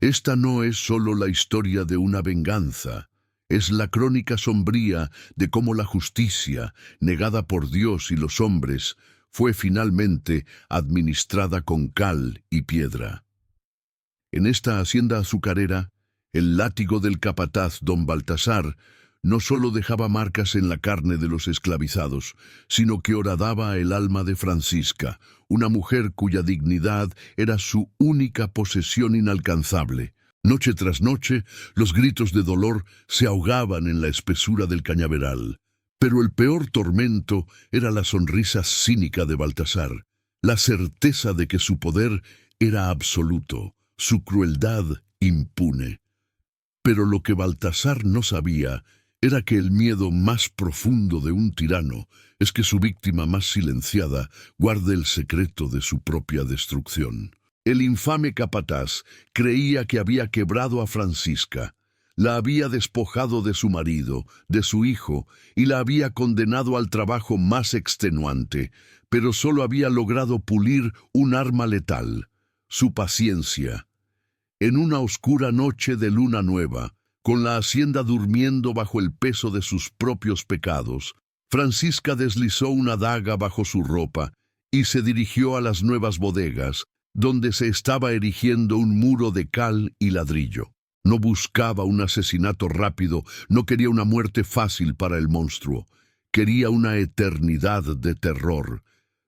Esta no es solo la historia de una venganza, es la crónica sombría de cómo la justicia, negada por Dios y los hombres, fue finalmente administrada con cal y piedra. En esta hacienda azucarera, el látigo del capataz don Baltasar no solo dejaba marcas en la carne de los esclavizados, sino que horadaba el alma de Francisca, una mujer cuya dignidad era su única posesión inalcanzable. Noche tras noche, los gritos de dolor se ahogaban en la espesura del cañaveral. Pero el peor tormento era la sonrisa cínica de Baltasar, la certeza de que su poder era absoluto, su crueldad impune. Pero lo que Baltasar no sabía era que el miedo más profundo de un tirano es que su víctima más silenciada guarde el secreto de su propia destrucción. El infame capataz creía que había quebrado a Francisca, la había despojado de su marido, de su hijo, y la había condenado al trabajo más extenuante, pero solo había logrado pulir un arma letal, su paciencia. En una oscura noche de luna nueva, con la hacienda durmiendo bajo el peso de sus propios pecados, Francisca deslizó una daga bajo su ropa y se dirigió a las nuevas bodegas, donde se estaba erigiendo un muro de cal y ladrillo. No buscaba un asesinato rápido, no quería una muerte fácil para el monstruo. Quería una eternidad de terror.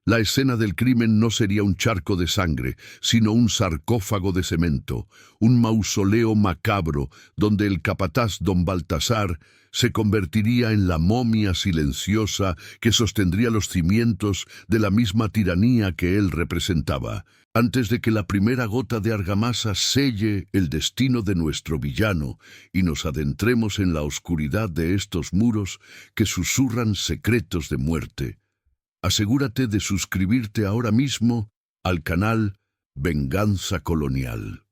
La escena del crimen no sería un charco de sangre, sino un sarcófago de cemento, un mausoleo macabro donde el capataz don Baltasar se convertiría en la momia silenciosa que sostendría los cimientos de la misma tiranía que él representaba. Antes de que la primera gota de argamasa selle el destino de nuestro villano y nos adentremos en la oscuridad de estos muros que susurran secretos de muerte, asegúrate de suscribirte ahora mismo al canal Venganza Colonial.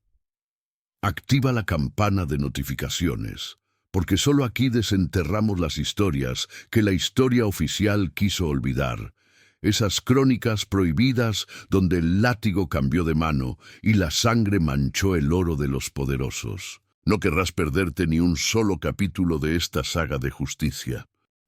Activa la campana de notificaciones, porque solo aquí desenterramos las historias que la historia oficial quiso olvidar. Esas crónicas prohibidas donde el látigo cambió de mano y la sangre manchó el oro de los poderosos. No querrás perderte ni un solo capítulo de esta saga de justicia.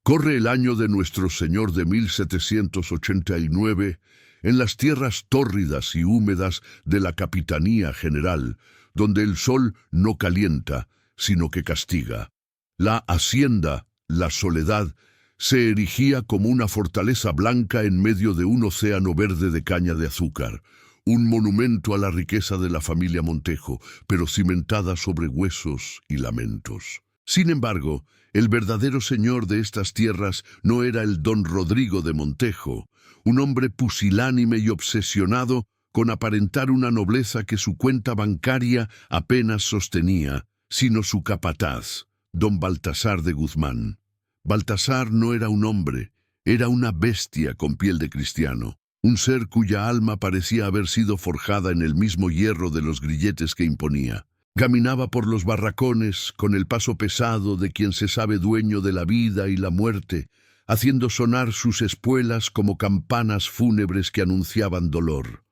Corre el año de nuestro Señor de 1789, en las tierras tórridas y húmedas de la Capitanía General, donde el sol no calienta, sino que castiga. La hacienda, la Soledad, se erigía como una fortaleza blanca en medio de un océano verde de caña de azúcar, un monumento a la riqueza de la familia Montejo, pero cimentada sobre huesos y lamentos. Sin embargo, el verdadero señor de estas tierras no era el don Rodrigo de Montejo, un hombre pusilánime y obsesionado con aparentar una nobleza que su cuenta bancaria apenas sostenía, sino su capataz, don Baltasar de Guzmán. Baltasar no era un hombre, era una bestia con piel de cristiano, un ser cuya alma parecía haber sido forjada en el mismo hierro de los grilletes que imponía. Caminaba por los barracones con el paso pesado de quien se sabe dueño de la vida y la muerte, haciendo sonar sus espuelas como campanas fúnebres que anunciaban dolor.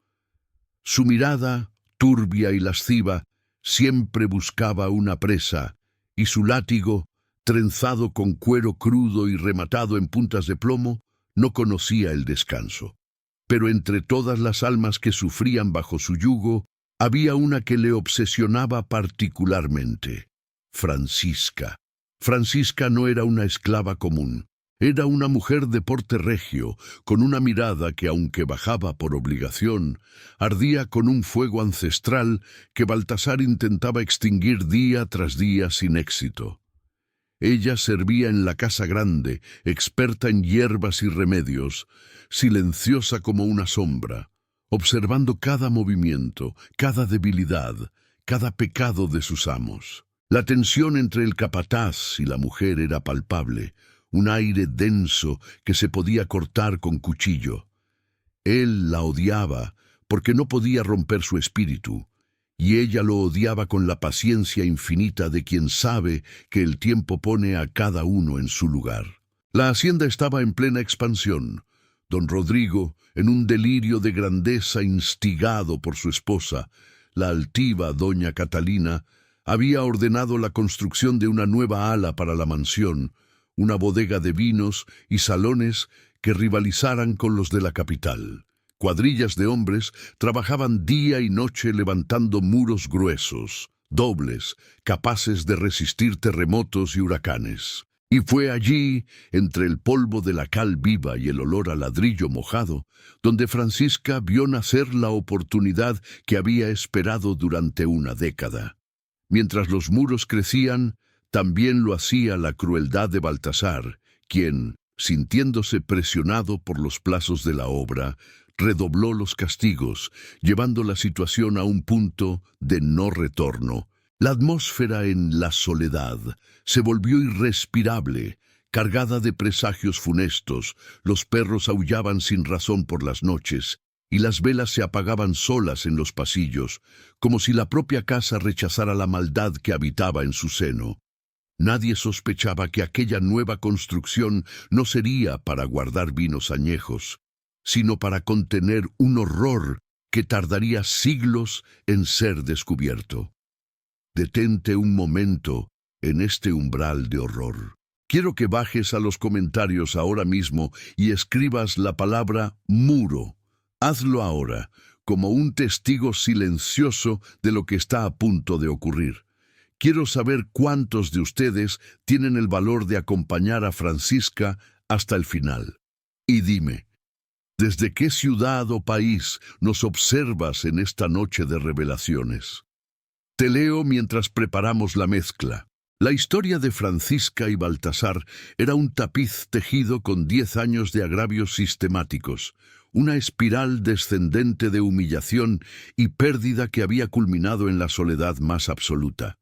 Su mirada, turbia y lasciva, siempre buscaba una presa, y su látigo, trenzado con cuero crudo y rematado en puntas de plomo, no conocía el descanso. Pero entre todas las almas que sufrían bajo su yugo, había una que le obsesionaba particularmente: Francisca. Francisca no era una esclava común. Era una mujer de porte regio, con una mirada que, aunque bajaba por obligación, ardía con un fuego ancestral que Baltasar intentaba extinguir día tras día sin éxito. Ella servía en la casa grande, experta en hierbas y remedios, silenciosa como una sombra, observando cada movimiento, cada debilidad, cada pecado de sus amos. La tensión entre el capataz y la mujer era palpable, un aire denso que se podía cortar con cuchillo. Él la odiaba porque no podía romper su espíritu, y ella lo odiaba con la paciencia infinita de quien sabe que el tiempo pone a cada uno en su lugar. La hacienda estaba en plena expansión. Don Rodrigo, en un delirio de grandeza instigado por su esposa, la altiva doña Catalina, había ordenado la construcción de una nueva ala para la mansión, una bodega de vinos y salones que rivalizaran con los de la capital. Cuadrillas de hombres trabajaban día y noche levantando muros gruesos, dobles, capaces de resistir terremotos y huracanes. Y fue allí, entre el polvo de la cal viva y el olor a ladrillo mojado, donde Francisca vio nacer la oportunidad que había esperado durante una década. Mientras los muros crecían, también lo hacía la crueldad de Baltasar, quien, sintiéndose presionado por los plazos de la obra, redobló los castigos, llevando la situación a un punto de no retorno. La atmósfera en La Soledad se volvió irrespirable, cargada de presagios funestos. Los perros aullaban sin razón por las noches, y las velas se apagaban solas en los pasillos, como si la propia casa rechazara la maldad que habitaba en su seno. Nadie sospechaba que aquella nueva construcción no sería para guardar vinos añejos, sino para contener un horror que tardaría siglos en ser descubierto. Detente un momento en este umbral de horror. Quiero que bajes a los comentarios ahora mismo y escribas la palabra muro. Hazlo ahora, como un testigo silencioso de lo que está a punto de ocurrir. Quiero saber cuántos de ustedes tienen el valor de acompañar a Francisca hasta el final. Y dime, ¿desde qué ciudad o país nos observas en esta noche de revelaciones? Te leo mientras preparamos la mezcla. La historia de Francisca y Baltasar era un tapiz tejido con 10 años de agravios sistemáticos, una espiral descendente de humillación y pérdida que había culminado en la soledad más absoluta.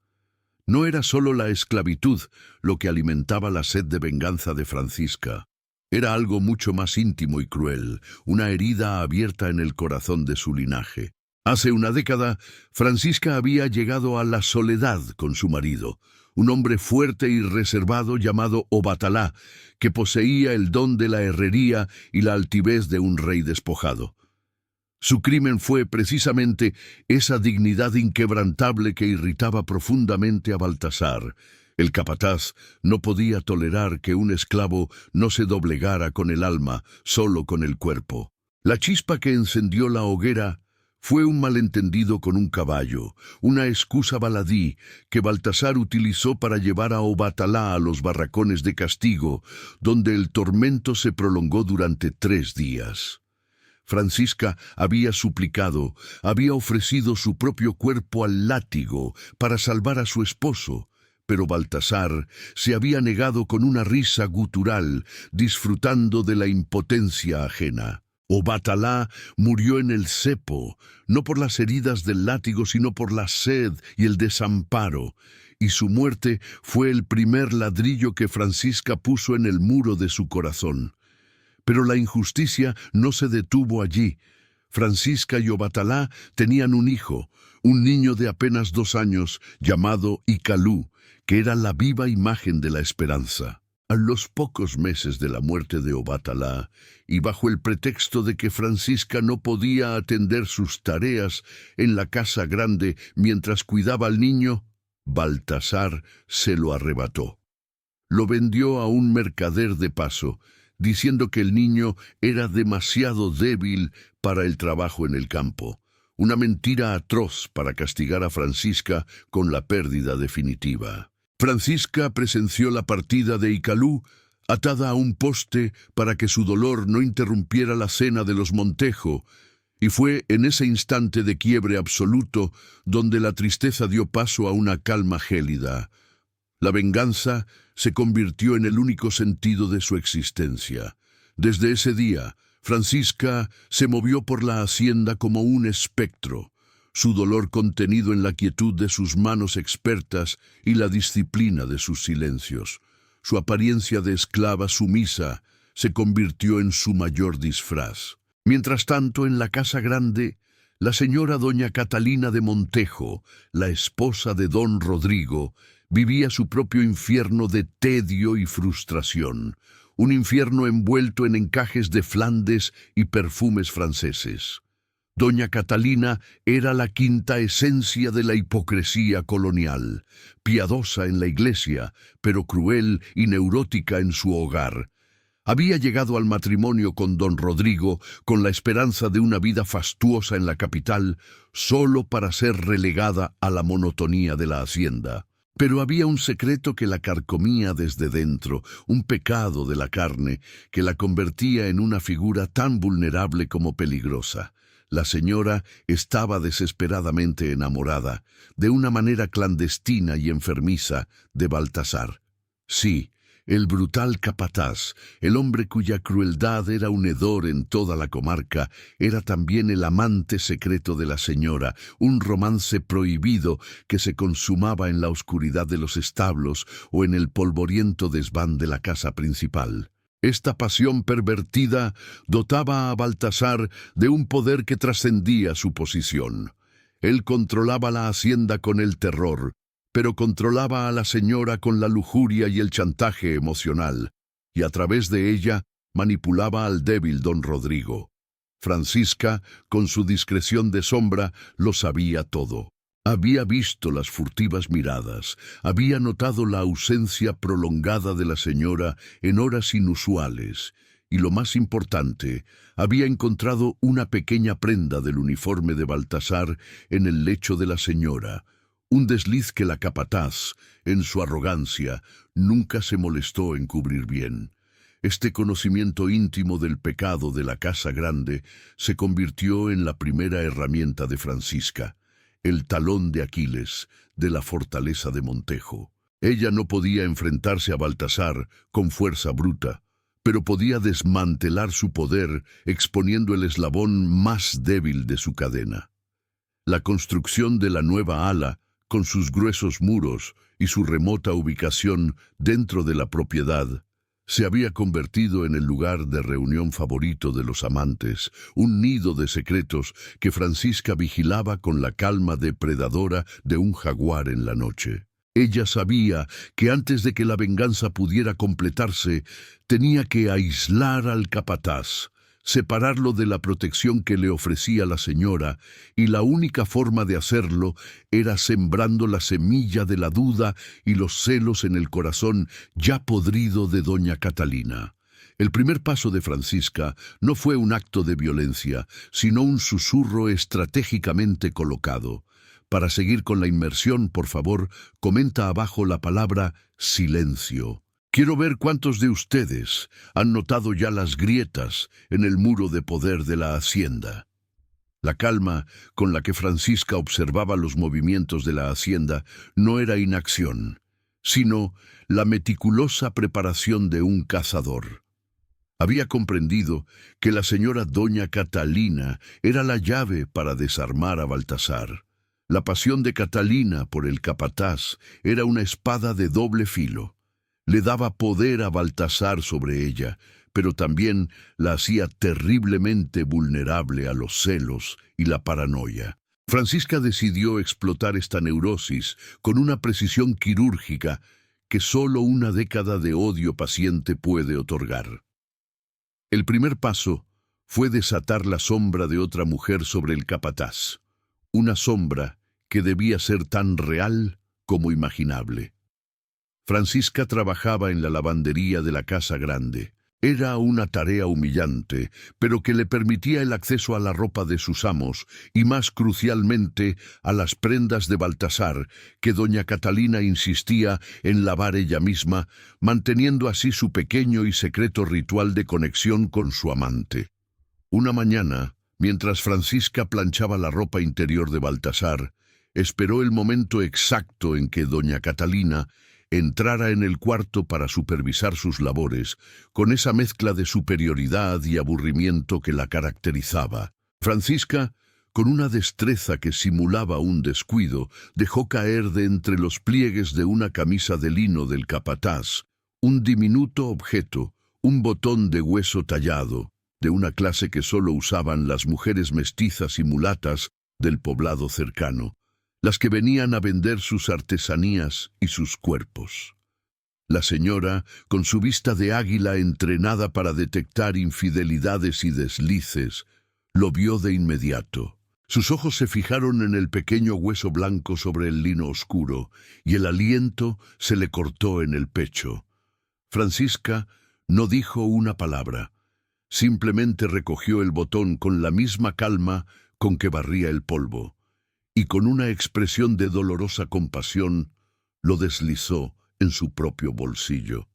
No era solo la esclavitud lo que alimentaba la sed de venganza de Francisca. Era algo mucho más íntimo y cruel, una herida abierta en el corazón de su linaje. Hace una década, Francisca había llegado a La Soledad con su marido, un hombre fuerte y reservado llamado Obatalá, que poseía el don de la herrería y la altivez de un rey despojado. Su crimen fue precisamente esa dignidad inquebrantable que irritaba profundamente a Baltasar. El capataz no podía tolerar que un esclavo no se doblegara con el alma, solo con el cuerpo. La chispa que encendió la hoguera fue un malentendido con un caballo, una excusa baladí que Baltasar utilizó para llevar a Obatalá a los barracones de castigo, donde el tormento se prolongó durante 3 días. Francisca había suplicado, había ofrecido su propio cuerpo al látigo para salvar a su esposo, pero Baltasar se había negado con una risa gutural, disfrutando de la impotencia ajena. Obatalá murió en el cepo, no por las heridas del látigo, sino por la sed y el desamparo, y su muerte fue el primer ladrillo que Francisca puso en el muro de su corazón. Pero la injusticia no se detuvo allí. Francisca y Obatalá tenían un hijo, un niño de apenas 2 años, llamado Icalú, que era la viva imagen de la esperanza. A los pocos meses de la muerte de Obatalá, y bajo el pretexto de que Francisca no podía atender sus tareas en la casa grande mientras cuidaba al niño, Baltasar se lo arrebató. Lo vendió a un mercader de paso, diciendo que el niño era demasiado débil para el trabajo en el campo. Una mentira atroz para castigar a Francisca con la pérdida definitiva. Francisca presenció la partida de Icalú, atada a un poste para que su dolor no interrumpiera la cena de los Montejo, y fue en ese instante de quiebre absoluto donde la tristeza dio paso a una calma gélida. La venganza se convirtió en el único sentido de su existencia. Desde ese día, Francisca se movió por la hacienda como un espectro, su dolor contenido en la quietud de sus manos expertas y la disciplina de sus silencios. Su apariencia de esclava sumisa se convirtió en su mayor disfraz. Mientras tanto, en la casa grande, la señora doña Catalina de Montejo, la esposa de don Rodrigo, vivía su propio infierno de tedio y frustración, un infierno envuelto en encajes de Flandes y perfumes franceses. Doña Catalina era la quinta esencia de la hipocresía colonial, piadosa en la iglesia, pero cruel y neurótica en su hogar. Había llegado al matrimonio con don Rodrigo con la esperanza de una vida fastuosa en la capital, solo para ser relegada a la monotonía de la hacienda. Pero había un secreto que la carcomía desde dentro, un pecado de la carne que la convertía en una figura tan vulnerable como peligrosa. La señora estaba desesperadamente enamorada, de una manera clandestina y enfermiza, de Baltasar. Sí, el brutal capataz, el hombre cuya crueldad era un hedor en toda la comarca, era también el amante secreto de la señora, un romance prohibido que se consumaba en la oscuridad de los establos o en el polvoriento desván de la casa principal. Esta pasión pervertida dotaba a Baltasar de un poder que trascendía su posición. Él controlaba la hacienda con el terror, pero controlaba a la señora con la lujuria y el chantaje emocional, y a través de ella manipulaba al débil don Rodrigo. Francisca, con su discreción de sombra, lo sabía todo. Había visto las furtivas miradas, había notado la ausencia prolongada de la señora en horas inusuales, y lo más importante, había encontrado una pequeña prenda del uniforme de Baltasar en el lecho de la señora, un desliz que la capataz, en su arrogancia, nunca se molestó en cubrir bien. Este conocimiento íntimo del pecado de la casa grande se convirtió en la primera herramienta de Francisca, el talón de Aquiles de la fortaleza de Montejo. Ella no podía enfrentarse a Baltasar con fuerza bruta, pero podía desmantelar su poder exponiendo el eslabón más débil de su cadena. La construcción de la nueva ala, con sus gruesos muros y su remota ubicación dentro de la propiedad, se había convertido en el lugar de reunión favorito de los amantes, un nido de secretos que Francisca vigilaba con la calma depredadora de un jaguar en la noche. Ella sabía que antes de que la venganza pudiera completarse, tenía que aislar al capataz, separarlo de la protección que le ofrecía la señora, y la única forma de hacerlo era sembrando la semilla de la duda y los celos en el corazón ya podrido de doña Catalina. El primer paso de Francisca no fue un acto de violencia, sino un susurro estratégicamente colocado. Para seguir con la inmersión, por favor, comenta abajo la palabra silencio. Quiero ver cuántos de ustedes han notado ya las grietas en el muro de poder de la hacienda. La calma con la que Francisca observaba los movimientos de la hacienda no era inacción, sino la meticulosa preparación de un cazador. Había comprendido que la señora doña Catalina era la llave para desarmar a Baltasar. La pasión de Catalina por el capataz era una espada de doble filo. Le daba poder a Baltasar sobre ella, pero también la hacía terriblemente vulnerable a los celos y la paranoia. Francisca decidió explotar esta neurosis con una precisión quirúrgica que solo una década de odio paciente puede otorgar. El primer paso fue desatar la sombra de otra mujer sobre el capataz, una sombra que debía ser tan real como imaginable. Francisca trabajaba en la lavandería de la casa grande. Era una tarea humillante, pero que le permitía el acceso a la ropa de sus amos y, más crucialmente, a las prendas de Baltasar, que doña Catalina insistía en lavar ella misma, manteniendo así su pequeño y secreto ritual de conexión con su amante. Una mañana, mientras Francisca planchaba la ropa interior de Baltasar, esperó el momento exacto en que doña Catalina entrara en el cuarto para supervisar sus labores, con esa mezcla de superioridad y aburrimiento que la caracterizaba. Francisca, con una destreza que simulaba un descuido, dejó caer de entre los pliegues de una camisa de lino del capataz un diminuto objeto, un botón de hueso tallado, de una clase que solo usaban las mujeres mestizas y mulatas del poblado cercano, las que venían a vender sus artesanías y sus cuerpos. La señora, con su vista de águila entrenada para detectar infidelidades y deslices, Lo vio de inmediato. Sus ojos se fijaron en el pequeño hueso blanco sobre el lino oscuro, y el aliento se le cortó en el pecho. Francisca no dijo una palabra. Simplemente recogió el botón con la misma calma con que barría el polvo, y con una expresión de dolorosa compasión lo deslizó en su propio bolsillo.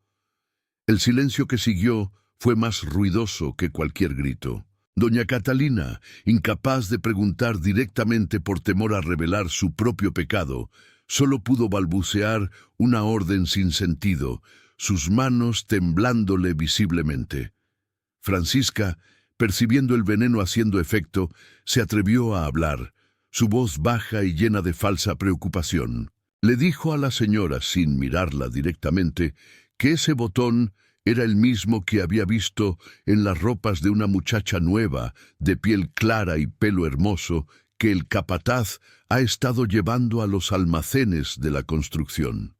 El silencio que siguió fue más ruidoso que cualquier grito. Doña Catalina, incapaz de preguntar directamente por temor a revelar su propio pecado, solo pudo balbucear una orden sin sentido, sus manos temblándole visiblemente. Francisca, percibiendo el veneno haciendo efecto, se atrevió a hablar, su voz baja y llena de falsa preocupación. Le dijo a la señora, sin mirarla directamente, que ese botón era el mismo que había visto en las ropas de una muchacha nueva, de piel clara y pelo hermoso, que el capataz ha estado llevando a los almacenes de la construcción.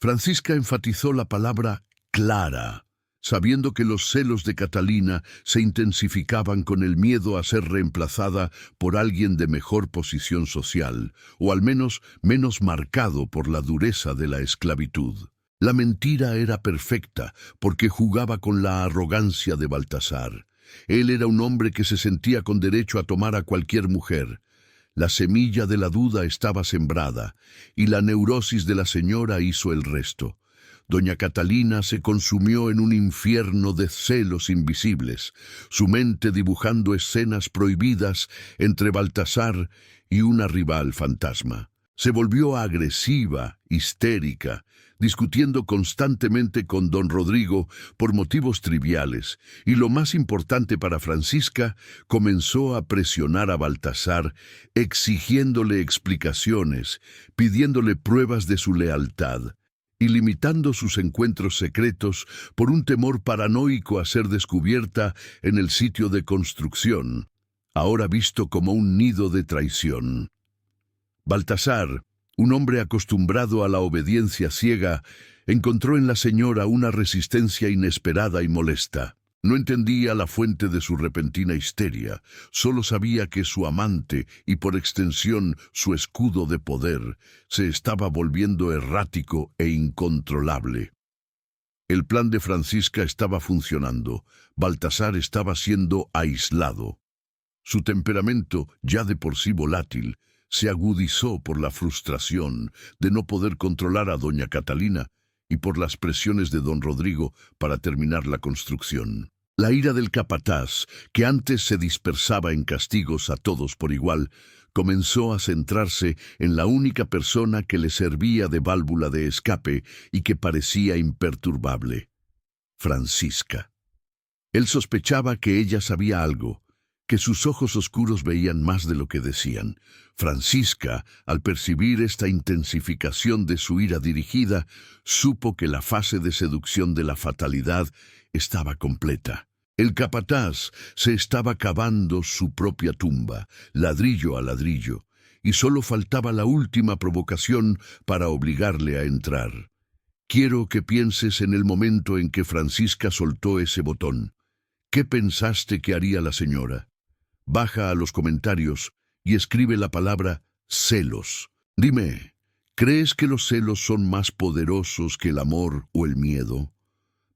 Francisca enfatizó la palabra clara, sabiendo que los celos de Catalina se intensificaban con el miedo a ser reemplazada por alguien de mejor posición social, o al menos menos marcado por la dureza de la esclavitud. La mentira era perfecta porque jugaba con la arrogancia de Baltasar. Él era un hombre que se sentía con derecho a tomar a cualquier mujer. La semilla de la duda estaba sembrada, y la neurosis de la señora hizo el resto. Doña Catalina se consumió en un infierno de celos invisibles, su mente dibujando escenas prohibidas entre Baltasar y una rival fantasma. Se volvió agresiva, histérica, discutiendo constantemente con don Rodrigo por motivos triviales, y lo más importante para Francisca, comenzó a presionar a Baltasar, exigiéndole explicaciones, pidiéndole pruebas de su lealtad, y limitando sus encuentros secretos por un temor paranoico a ser descubierta en el sitio de construcción, ahora visto como un nido de traición. Baltasar, un hombre acostumbrado a la obediencia ciega, encontró en la señora una resistencia inesperada y molesta. No entendía la fuente de su repentina histeria, solo sabía que su amante, y por extensión su escudo de poder, se estaba volviendo errático e incontrolable. El plan de Francisca estaba funcionando, Baltasar estaba siendo aislado. Su temperamento, ya de por sí volátil, se agudizó por la frustración de no poder controlar a doña Catalina y por las presiones de don Rodrigo para terminar la construcción. La ira del capataz, que antes se dispersaba en castigos a todos por igual, comenzó a centrarse en la única persona que le servía de válvula de escape y que parecía imperturbable: Francisca. Él sospechaba que ella sabía algo, que sus ojos oscuros veían más de lo que decían. Francisca, al percibir esta intensificación de su ira dirigida, supo que la fase de seducción de la fatalidad estaba completa. El capataz se estaba cavando su propia tumba, ladrillo a ladrillo, y solo faltaba la última provocación para obligarle a entrar. Quiero que pienses en el momento en que Francisca soltó ese botón. ¿Qué pensaste que haría la señora? Baja a los comentarios y escribe la palabra celos. Dime, ¿crees que los celos son más poderosos que el amor o el miedo?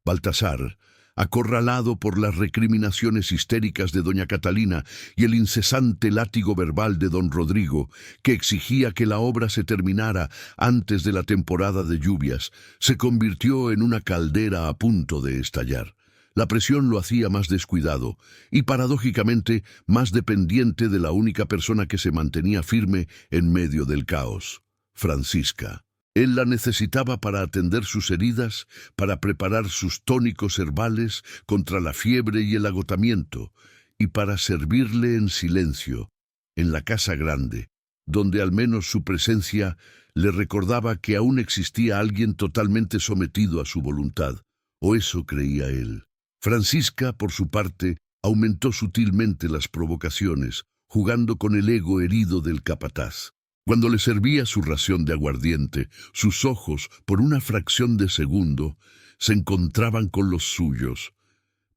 Baltasar, acorralado por las recriminaciones histéricas de doña Catalina y el incesante látigo verbal de don Rodrigo, que exigía que la obra se terminara antes de la temporada de lluvias, se convirtió en una caldera a punto de estallar. La presión lo hacía más descuidado y, paradójicamente, más dependiente de la única persona que se mantenía firme en medio del caos: Francisca. Él la necesitaba para atender sus heridas, para preparar sus tónicos herbales contra la fiebre y el agotamiento, y para servirle en silencio, en la casa grande, donde al menos su presencia le recordaba que aún existía alguien totalmente sometido a su voluntad, o eso creía él. Francisca, por su parte, aumentó sutilmente las provocaciones, jugando con el ego herido del capataz. Cuando le servía su ración de aguardiente, sus ojos, por una fracción de segundo, se encontraban con los suyos.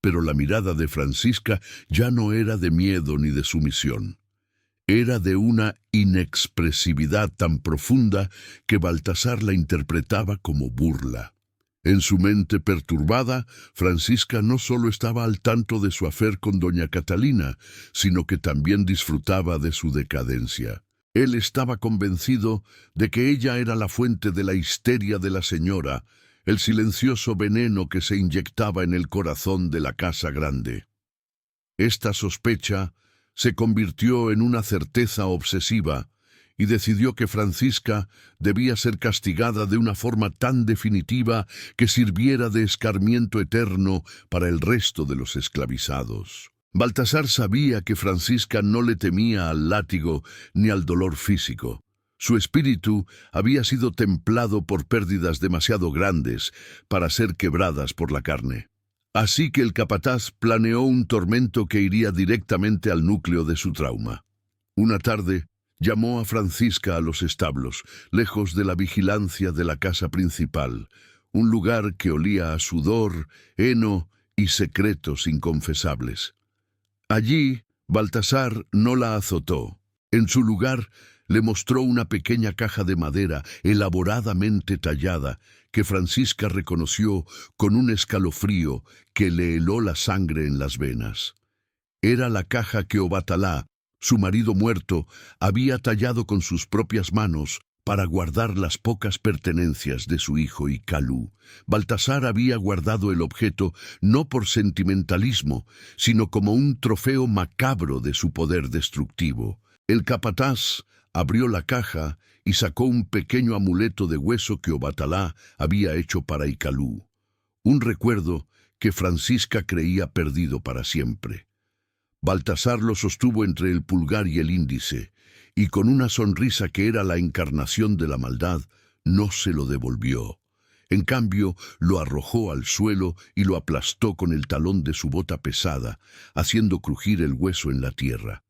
Pero la mirada de Francisca ya no era de miedo ni de sumisión. Era de una inexpresividad tan profunda que Baltasar la interpretaba como burla. En su mente perturbada, Francisca no solo estaba al tanto de su afer con doña Catalina, sino que también disfrutaba de su decadencia. Él estaba convencido de que ella era la fuente de la histeria de la señora, el silencioso veneno que se inyectaba en el corazón de la casa grande. Esta sospecha se convirtió en una certeza obsesiva y decidió que Francisca debía ser castigada de una forma tan definitiva que sirviera de escarmiento eterno para el resto de los esclavizados. Baltasar sabía que Francisca no le temía al látigo ni al dolor físico. Su espíritu había sido templado por pérdidas demasiado grandes para ser quebradas por la carne. Así que el capataz planeó un tormento que iría directamente al núcleo de su trauma. Una tarde, llamó a Francisca a los establos, lejos de la vigilancia de la casa principal, un lugar que olía a sudor, heno y secretos inconfesables. Allí, Baltasar no la azotó. En su lugar, le mostró una pequeña caja de madera elaboradamente tallada que Francisca reconoció con un escalofrío que le heló la sangre en las venas. Era la caja que Obatalá, su marido muerto, había tallado con sus propias manos para guardar las pocas pertenencias de su hijo y Calú. Baltasar había guardado el objeto no por sentimentalismo, sino como un trofeo macabro de su poder destructivo. El capataz abrió la caja y sacó un pequeño amuleto de hueso que Obatalá había hecho para Icalú, un recuerdo que Francisca creía perdido para siempre. Baltasar lo sostuvo entre el pulgar y el índice, y con una sonrisa que era la encarnación de la maldad, no se lo devolvió. En cambio, lo arrojó al suelo y lo aplastó con el talón de su bota pesada, haciendo crujir el hueso en la tierra.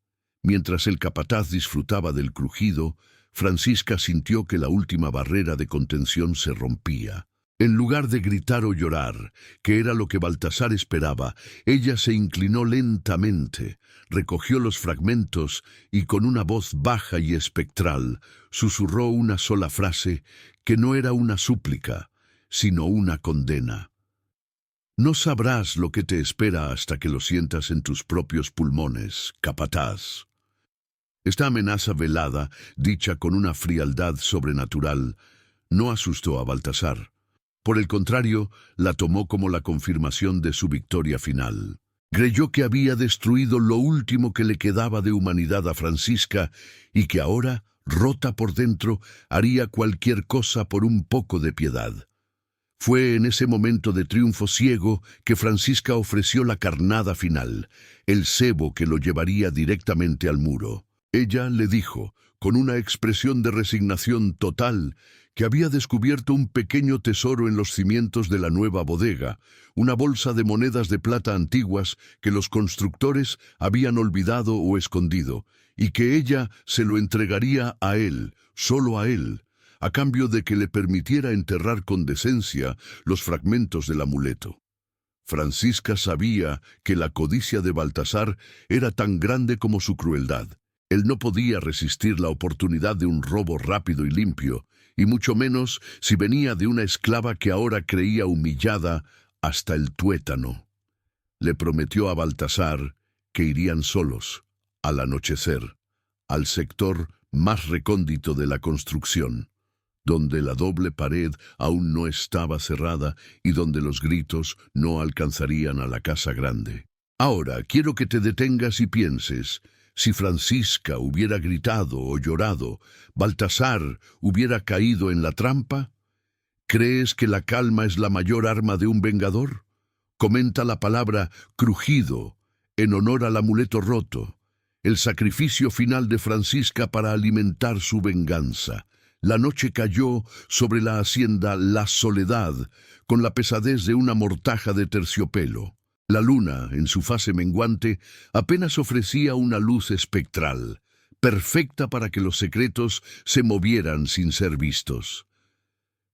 Mientras el capataz disfrutaba del crujido, Francisca sintió que la última barrera de contención se rompía. En lugar de gritar o llorar, que era lo que Baltasar esperaba, ella se inclinó lentamente, recogió los fragmentos y con una voz baja y espectral susurró una sola frase que no era una súplica, sino una condena. No sabrás lo que te espera hasta que lo sientas en tus propios pulmones, capataz. Esta amenaza velada, dicha con una frialdad sobrenatural, no asustó a Baltasar. Por el contrario, la tomó como la confirmación de su victoria final. Creyó que había destruido lo último que le quedaba de humanidad a Francisca y que ahora, rota por dentro, haría cualquier cosa por un poco de piedad. Fue en ese momento de triunfo ciego que Francisca ofreció la carnada final, el cebo que lo llevaría directamente al muro. Ella le dijo, con una expresión de resignación total, que había descubierto un pequeño tesoro en los cimientos de la nueva bodega, una bolsa de monedas de plata antiguas que los constructores habían olvidado o escondido, y que ella se lo entregaría a él, solo a él, a cambio de que le permitiera enterrar con decencia los fragmentos del amuleto. Francisca sabía que la codicia de Baltasar era tan grande como su crueldad. Él no podía resistir la oportunidad de un robo rápido y limpio, y mucho menos si venía de una esclava que ahora creía humillada hasta el tuétano. Le prometió a Baltasar que irían solos, al anochecer, al sector más recóndito de la construcción, donde la doble pared aún no estaba cerrada y donde los gritos no alcanzarían a la casa grande. Ahora quiero que te detengas y pienses. Si Francisca hubiera gritado o llorado, ¿Baltasar hubiera caído en la trampa? ¿Crees que la calma es la mayor arma de un vengador? Comenta la palabra crujido en honor al amuleto roto, el sacrificio final de Francisca para alimentar su venganza. La noche cayó sobre la hacienda La Soledad con la pesadez de una mortaja de terciopelo. La luna, en su fase menguante, apenas ofrecía una luz espectral, perfecta para que los secretos se movieran sin ser vistos.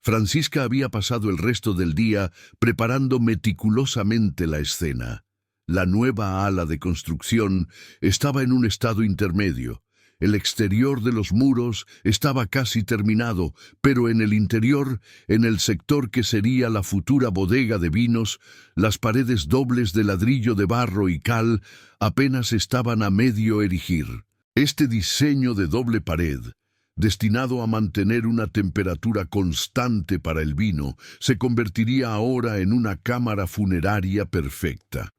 Francisca había pasado el resto del día preparando meticulosamente la escena. La nueva ala de construcción estaba en un estado intermedio. El exterior de los muros estaba casi terminado, pero en el interior, en el sector que sería la futura bodega de vinos, las paredes dobles de ladrillo de barro y cal apenas estaban a medio erigir. Este diseño de doble pared, destinado a mantener una temperatura constante para el vino, se convertiría ahora en una cámara funeraria perfecta.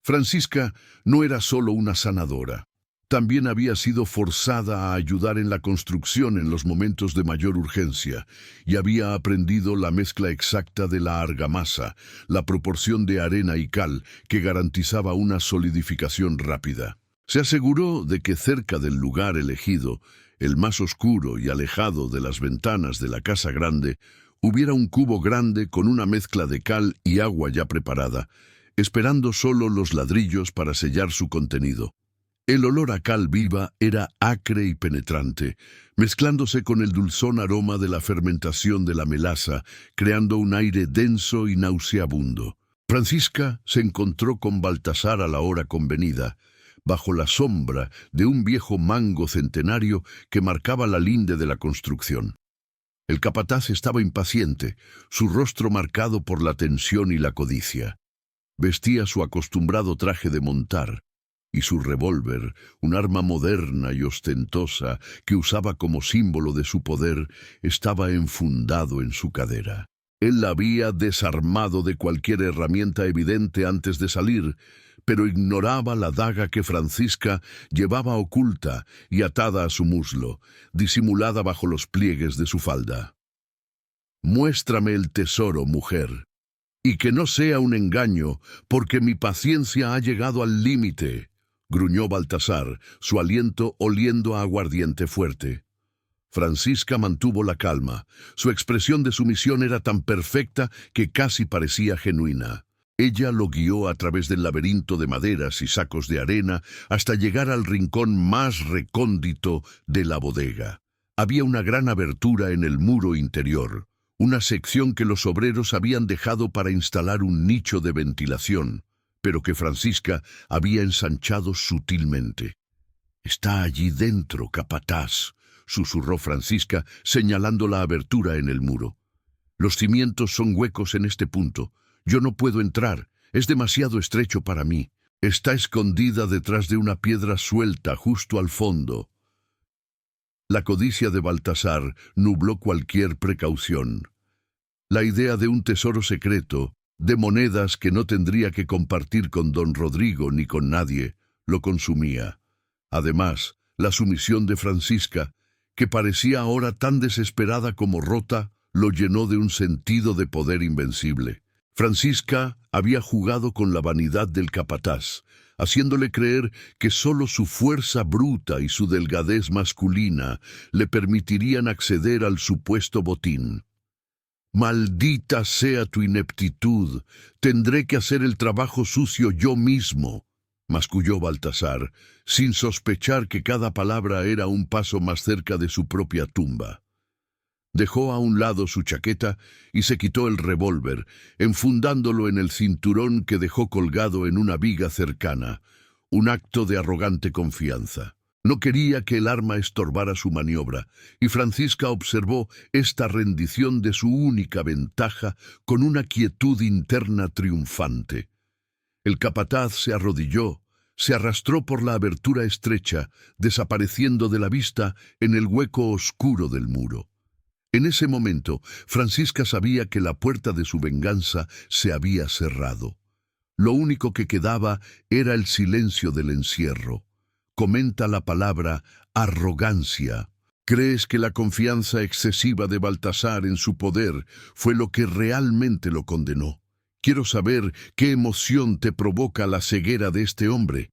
Francisca no era solo una sanadora. También había sido forzada a ayudar en la construcción en los momentos de mayor urgencia y había aprendido la mezcla exacta de la argamasa, la proporción de arena y cal que garantizaba una solidificación rápida. Se aseguró de que cerca del lugar elegido, el más oscuro y alejado de las ventanas de la casa grande, hubiera un cubo grande con una mezcla de cal y agua ya preparada, esperando solo los ladrillos para sellar su contenido. El olor a cal viva era acre y penetrante, mezclándose con el dulzón aroma de la fermentación de la melaza, creando un aire denso y nauseabundo. Francisca se encontró con Baltasar a la hora convenida, bajo la sombra de un viejo mango centenario que marcaba la linde de la construcción. El capataz estaba impaciente, su rostro marcado por la tensión y la codicia. Vestía su acostumbrado traje de montar, y su revólver, un arma moderna y ostentosa que usaba como símbolo de su poder, estaba enfundado en su cadera. Él la había desarmado de cualquier herramienta evidente antes de salir, pero ignoraba la daga que Francisca llevaba oculta y atada a su muslo, disimulada bajo los pliegues de su falda. «Muéstrame el tesoro, mujer, y que no sea un engaño, porque mi paciencia ha llegado al límite», gruñó Baltasar, su aliento oliendo a aguardiente fuerte. Francisca mantuvo la calma. Su expresión de sumisión era tan perfecta que casi parecía genuina. Ella lo guió a través del laberinto de maderas y sacos de arena hasta llegar al rincón más recóndito de la bodega. Había una gran abertura en el muro interior, una sección que los obreros habían dejado para instalar un nicho de ventilación, pero que Francisca había ensanchado sutilmente. «Está allí dentro, capataz», susurró Francisca, señalando la abertura en el muro. «Los cimientos son huecos en este punto. Yo no puedo entrar. Es demasiado estrecho para mí. Está escondida detrás de una piedra suelta justo al fondo». La codicia de Baltasar nubló cualquier precaución. La idea de un tesoro secreto, de monedas que no tendría que compartir con don Rodrigo ni con nadie, lo consumía. Además, la sumisión de Francisca, que parecía ahora tan desesperada como rota, lo llenó de un sentido de poder invencible. Francisca había jugado con la vanidad del capataz, haciéndole creer que solo su fuerza bruta y su delgadez masculina le permitirían acceder al supuesto botín. «Maldita sea tu ineptitud, tendré que hacer el trabajo sucio yo mismo», masculló Baltasar, sin sospechar que cada palabra era un paso más cerca de su propia tumba. Dejó a un lado su chaqueta y se quitó el revólver, enfundándolo en el cinturón que dejó colgado en una viga cercana, un acto de arrogante confianza. No quería que el arma estorbara su maniobra, y Francisca observó esta rendición de su única ventaja con una quietud interna triunfante. El capataz se arrodilló, se arrastró por la abertura estrecha, desapareciendo de la vista en el hueco oscuro del muro. En ese momento, Francisca sabía que la puerta de su venganza se había cerrado. Lo único que quedaba era el silencio del encierro. Comenta la palabra arrogancia. ¿Crees que la confianza excesiva de Baltasar en su poder fue lo que realmente lo condenó? Quiero saber qué emoción te provoca la ceguera de este hombre.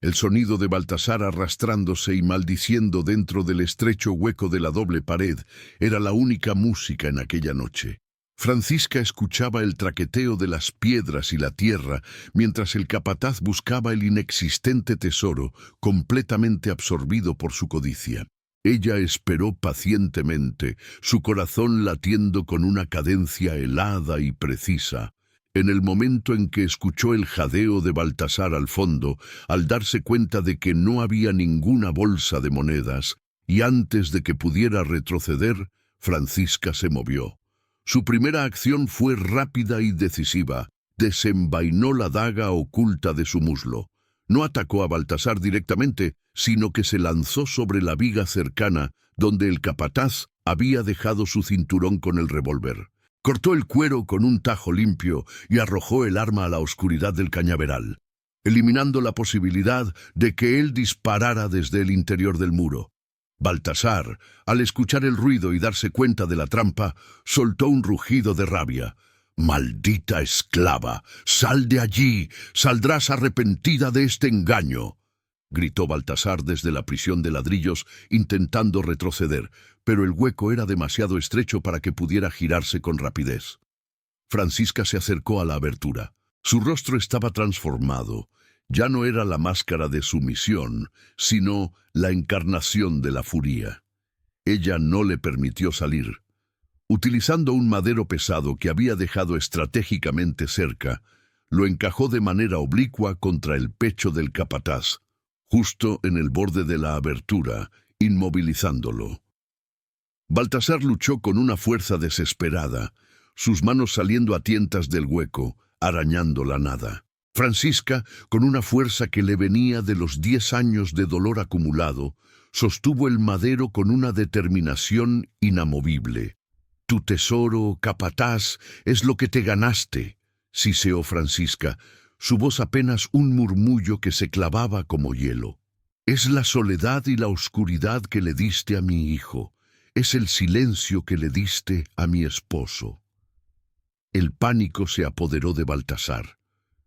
El sonido de Baltasar arrastrándose y maldiciendo dentro del estrecho hueco de la doble pared era la única música en aquella noche. Francisca escuchaba el traqueteo de las piedras y la tierra, mientras el capataz buscaba el inexistente tesoro, completamente absorbido por su codicia. Ella esperó pacientemente, su corazón latiendo con una cadencia helada y precisa. En el momento en que escuchó el jadeo de Baltasar al fondo, al darse cuenta de que no había ninguna bolsa de monedas, y antes de que pudiera retroceder, Francisca se movió. Su primera acción fue rápida y decisiva. Desenvainó la daga oculta de su muslo. No atacó a Baltasar directamente, sino que se lanzó sobre la viga cercana, donde el capataz había dejado su cinturón con el revólver. Cortó el cuero con un tajo limpio y arrojó el arma a la oscuridad del cañaveral, eliminando la posibilidad de que él disparara desde el interior del muro. Baltasar, al escuchar el ruido y darse cuenta de la trampa, soltó un rugido de rabia. «¡Maldita esclava! ¡Sal de allí! ¡Saldrás arrepentida de este engaño!», gritó Baltasar desde la prisión de ladrillos, intentando retroceder, pero el hueco era demasiado estrecho para que pudiera girarse con rapidez. Francisca se acercó a la abertura. Su rostro estaba transformado. Ya no era la máscara de sumisión, sino la encarnación de la furia. Ella no le permitió salir. Utilizando un madero pesado que había dejado estratégicamente cerca, lo encajó de manera oblicua contra el pecho del capataz, justo en el borde de la abertura, inmovilizándolo. Baltasar luchó con una fuerza desesperada, sus manos saliendo a tientas del hueco, arañando la nada. Francisca, con una fuerza que le venía de los 10 años de dolor acumulado, sostuvo el madero con una determinación inamovible. «Tu tesoro, capataz, es lo que te ganaste», siseó Francisca, su voz apenas un murmullo que se clavaba como hielo. «Es la soledad y la oscuridad que le diste a mi hijo. Es el silencio que le diste a mi esposo». El pánico se apoderó de Baltasar.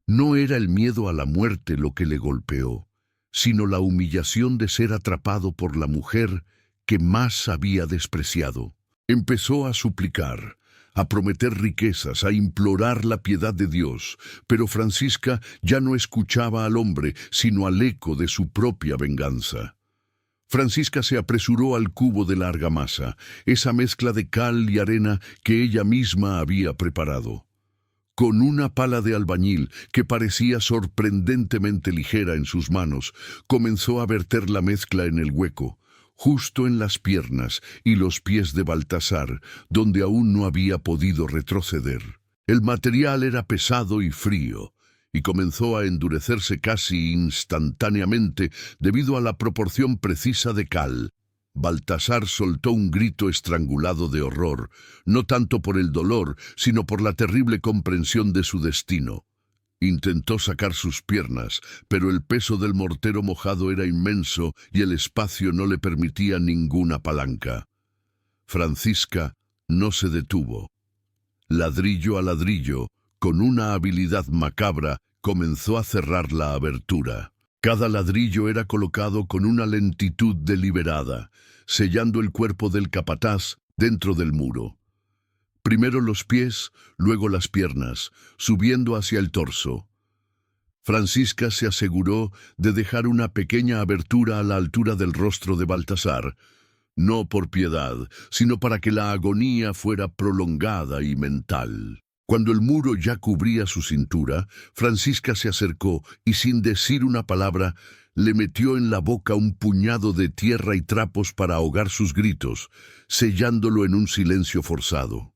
No era el miedo a la muerte lo que le golpeó, sino la humillación de ser atrapado por la mujer que más había despreciado. Empezó a suplicar, a prometer riquezas, a implorar la piedad de Dios, pero Francisca ya no escuchaba al hombre, sino al eco de su propia venganza. Francisca se apresuró al cubo de la argamasa, esa mezcla de cal y arena que ella misma había preparado. Con una pala de albañil que parecía sorprendentemente ligera en sus manos, comenzó a verter la mezcla en el hueco, justo en las piernas y los pies de Baltasar, donde aún no había podido retroceder. El material era pesado y frío, y comenzó a endurecerse casi instantáneamente debido a la proporción precisa de cal. Baltasar soltó un grito estrangulado de horror, no tanto por el dolor, sino por la terrible comprensión de su destino. Intentó sacar sus piernas, pero el peso del mortero mojado era inmenso y el espacio no le permitía ninguna palanca. Francisca no se detuvo. Ladrillo a ladrillo, con una habilidad macabra, comenzó a cerrar la abertura. Cada ladrillo era colocado con una lentitud deliberada, sellando el cuerpo del capataz dentro del muro. Primero los pies, luego las piernas, subiendo hacia el torso. Francisca se aseguró de dejar una pequeña abertura a la altura del rostro de Baltasar, no por piedad, sino para que la agonía fuera prolongada y mental. Cuando el muro ya cubría su cintura, Francisca se acercó y sin decir una palabra, le metió en la boca un puñado de tierra y trapos para ahogar sus gritos, sellándolo en un silencio forzado.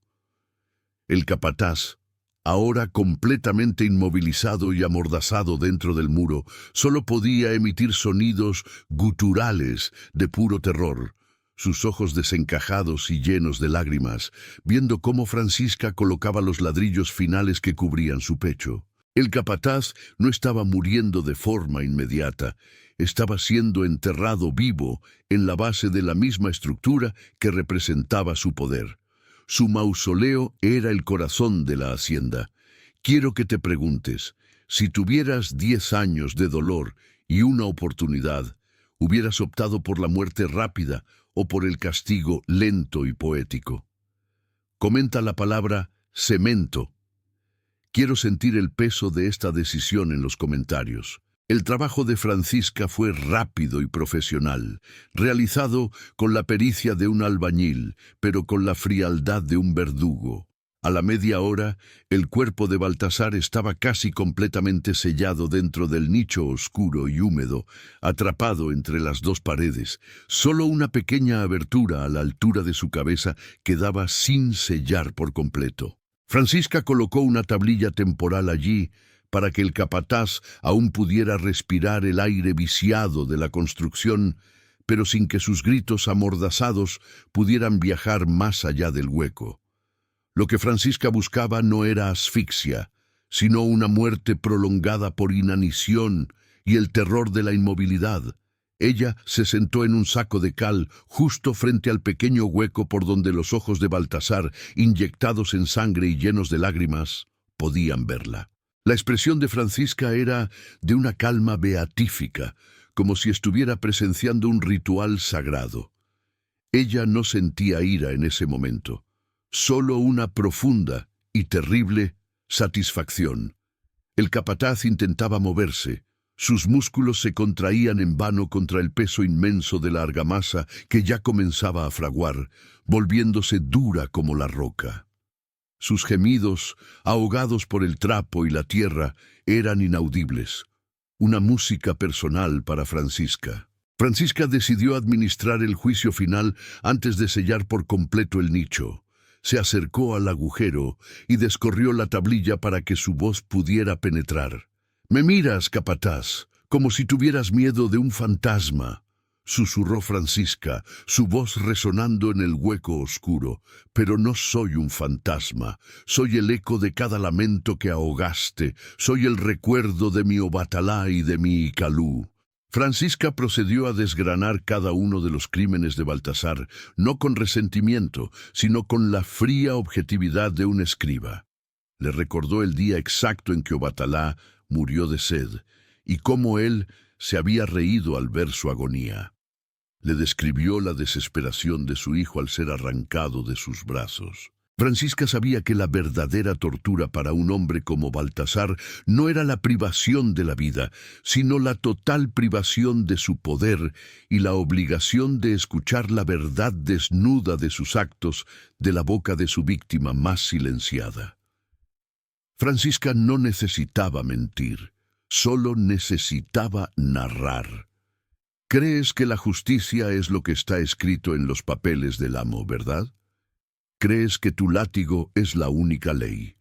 El capataz, ahora completamente inmovilizado y amordazado dentro del muro, solo podía emitir sonidos guturales de puro terror, sus ojos desencajados y llenos de lágrimas, viendo cómo Francisca colocaba los ladrillos finales que cubrían su pecho. El capataz no estaba muriendo de forma inmediata, estaba siendo enterrado vivo en la base de la misma estructura que representaba su poder. Su mausoleo era el corazón de la hacienda. Quiero que te preguntes, si tuvieras 10 años de dolor y una oportunidad, ¿hubieras optado por la muerte rápida o por el castigo lento y poético? Comenta la palabra cemento. Quiero sentir el peso de esta decisión en los comentarios. El trabajo de Francisca fue rápido y profesional, realizado con la pericia de un albañil, pero con la frialdad de un verdugo. A la media hora, el cuerpo de Baltasar estaba casi completamente sellado dentro del nicho oscuro y húmedo, atrapado entre las dos paredes. Solo una pequeña abertura a la altura de su cabeza quedaba sin sellar por completo. Francisca colocó una tablilla temporal allí para que el capataz aún pudiera respirar el aire viciado de la construcción, pero sin que sus gritos amordazados pudieran viajar más allá del hueco. Lo que Francisca buscaba no era asfixia, sino una muerte prolongada por inanición y el terror de la inmovilidad. Ella se sentó en un saco de cal justo frente al pequeño hueco por donde los ojos de Baltasar, inyectados en sangre y llenos de lágrimas, podían verla. La expresión de Francisca era de una calma beatífica, como si estuviera presenciando un ritual sagrado. Ella no sentía ira en ese momento, solo una profunda y terrible satisfacción. El capataz intentaba moverse. Sus músculos se contraían en vano contra el peso inmenso de la argamasa que ya comenzaba a fraguar, volviéndose dura como la roca. Sus gemidos, ahogados por el trapo y la tierra, eran inaudibles. Una música personal para Francisca. Francisca decidió administrar el juicio final antes de sellar por completo el nicho. Se acercó al agujero y descorrió la tablilla para que su voz pudiera penetrar. «Me miras, capataz, como si tuvieras miedo de un fantasma», susurró Francisca, su voz resonando en el hueco oscuro. «Pero no soy un fantasma, soy el eco de cada lamento que ahogaste, soy el recuerdo de mi Obatalá y de mi Icalú». Francisca procedió a desgranar cada uno de los crímenes de Baltasar, no con resentimiento, sino con la fría objetividad de un escriba. Le recordó el día exacto en que Obatalá murió de sed, y cómo él se había reído al ver su agonía. Le describió la desesperación de su hijo al ser arrancado de sus brazos. Francisca sabía que la verdadera tortura para un hombre como Baltasar no era la privación de la vida, sino la total privación de su poder y la obligación de escuchar la verdad desnuda de sus actos de la boca de su víctima más silenciada. Francisca no necesitaba mentir, solo necesitaba narrar. «Crees que la justicia es lo que está escrito en los papeles del amo, ¿verdad? Crees que tu látigo es la única ley»,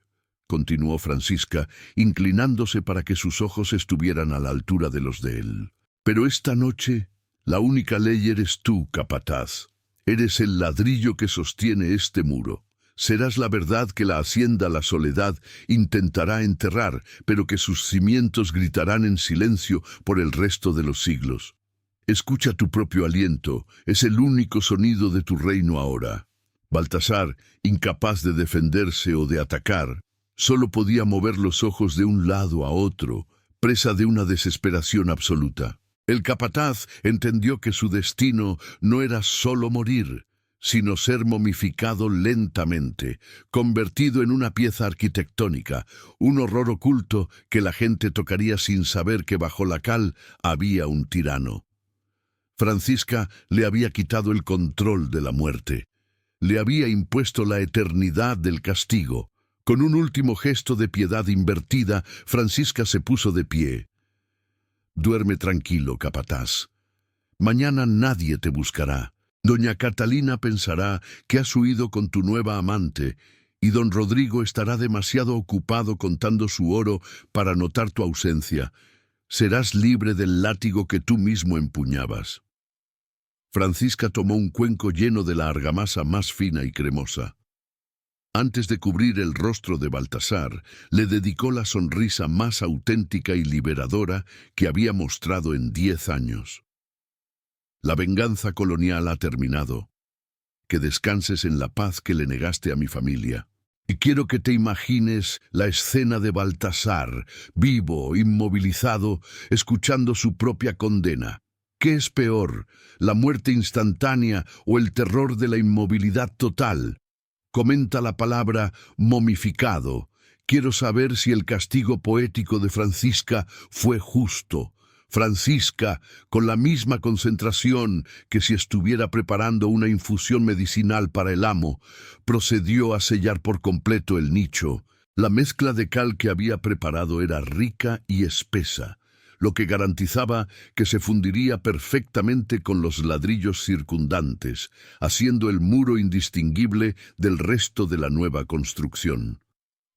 continuó Francisca, inclinándose para que sus ojos estuvieran a la altura de los de él. «Pero esta noche, la única ley eres tú, capataz. Eres el ladrillo que sostiene este muro. Serás la verdad que la hacienda La Soledad intentará enterrar, pero que sus cimientos gritarán en silencio por el resto de los siglos. Escucha tu propio aliento, es el único sonido de tu reino ahora». Baltasar, incapaz de defenderse o de atacar, solo podía mover los ojos de un lado a otro, presa de una desesperación absoluta. El capataz entendió que su destino no era solo morir, sino ser momificado lentamente, convertido en una pieza arquitectónica, un horror oculto que la gente tocaría sin saber que bajo la cal había un tirano. Francisca le había quitado el control de la muerte. Le había impuesto la eternidad del castigo. Con un último gesto de piedad invertida, Francisca se puso de pie. «Duerme tranquilo, capataz. Mañana nadie te buscará. Doña Catalina pensará que has huido con tu nueva amante, y don Rodrigo estará demasiado ocupado contando su oro para notar tu ausencia. Serás libre del látigo que tú mismo empuñabas». Francisca tomó un cuenco lleno de la argamasa más fina y cremosa. Antes de cubrir el rostro de Baltasar, le dedicó la sonrisa más auténtica y liberadora que había mostrado en 10 años. «La venganza colonial ha terminado. Que descanses en la paz que le negaste a mi familia. Y quiero que te imagines la escena de Baltasar, vivo, inmovilizado, escuchando su propia condena. ¿Qué es peor, la muerte instantánea o el terror de la inmovilidad total? Comenta la palabra momificado. Quiero saber si el castigo poético de Francisca fue justo, Francisca, con la misma concentración que si estuviera preparando una infusión medicinal para el amo, procedió a sellar por completo el nicho. La mezcla de cal que había preparado era rica y espesa, lo que garantizaba que se fundiría perfectamente con los ladrillos circundantes, haciendo el muro indistinguible del resto de la nueva construcción.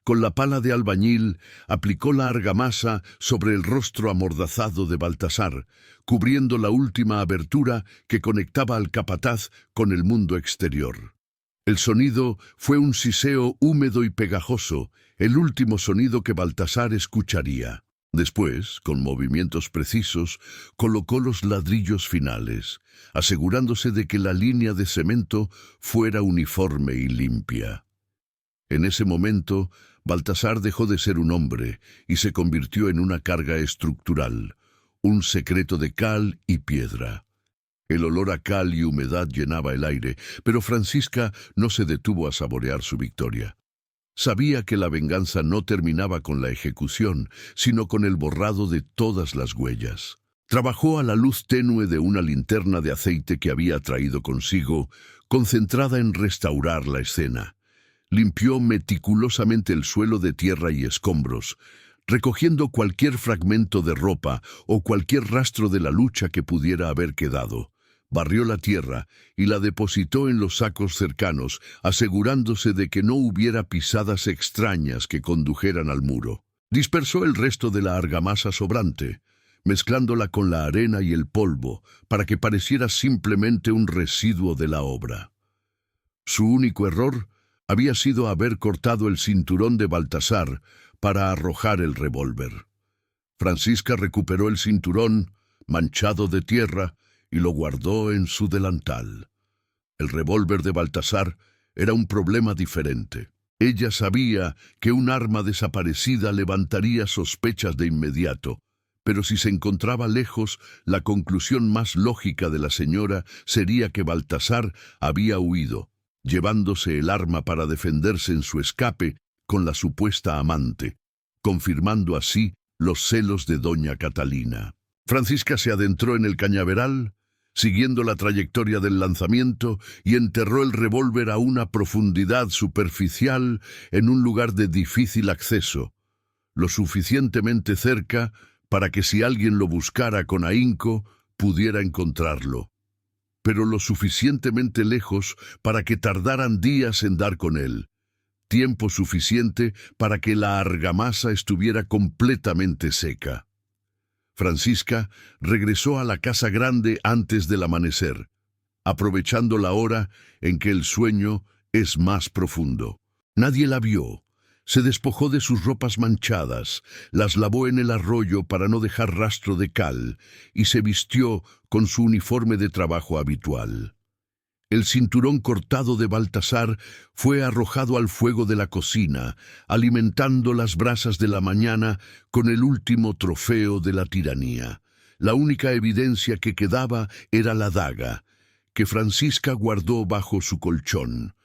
Con la pala de albañil aplicó la argamasa sobre el rostro amordazado de Baltasar, cubriendo la última abertura que conectaba al capataz con el mundo exterior. El sonido fue un siseo húmedo y pegajoso, el último sonido que Baltasar escucharía. Después, con movimientos precisos, colocó los ladrillos finales, asegurándose de que la línea de cemento fuera uniforme y limpia. En ese momento, Baltasar dejó de ser un hombre y se convirtió en una carga estructural, un secreto de cal y piedra. El olor a cal y humedad llenaba el aire, pero Francisca no se detuvo a saborear su victoria. Sabía que la venganza no terminaba con la ejecución, sino con el borrado de todas las huellas. Trabajó a la luz tenue de una linterna de aceite que había traído consigo, concentrada en restaurar la escena. Limpió meticulosamente el suelo de tierra y escombros, recogiendo cualquier fragmento de ropa o cualquier rastro de la lucha que pudiera haber quedado. Barrió la tierra y la depositó en los sacos cercanos, asegurándose de que no hubiera pisadas extrañas que condujeran al muro. Dispersó el resto de la argamasa sobrante, mezclándola con la arena y el polvo, para que pareciera simplemente un residuo de la obra. Su único error había sido haber cortado el cinturón de Baltasar para arrojar el revólver. Francisca recuperó el cinturón, manchado de tierra, y lo guardó en su delantal. El revólver de Baltasar era un problema diferente. Ella sabía que un arma desaparecida levantaría sospechas de inmediato, pero si se encontraba lejos, la conclusión más lógica de la señora sería que Baltasar había huido, llevándose el arma para defenderse en su escape con la supuesta amante, confirmando así los celos de doña Catalina. Francisca se adentró en el cañaveral, siguiendo la trayectoria del lanzamiento, y enterró el revólver a una profundidad superficial en un lugar de difícil acceso, lo suficientemente cerca para que si alguien lo buscara con ahínco, pudiera encontrarlo, pero lo suficientemente lejos para que tardaran días en dar con él, tiempo suficiente para que la argamasa estuviera completamente seca. Francisca regresó a la casa grande antes del amanecer, aprovechando la hora en que el sueño es más profundo. Nadie la vio. Se despojó de sus ropas manchadas, las lavó en el arroyo para no dejar rastro de cal, y se vistió con su uniforme de trabajo habitual. El cinturón cortado de Baltasar fue arrojado al fuego de la cocina, alimentando las brasas de la mañana con el último trofeo de la tiranía. La única evidencia que quedaba era la daga, que Francisca guardó bajo su colchón,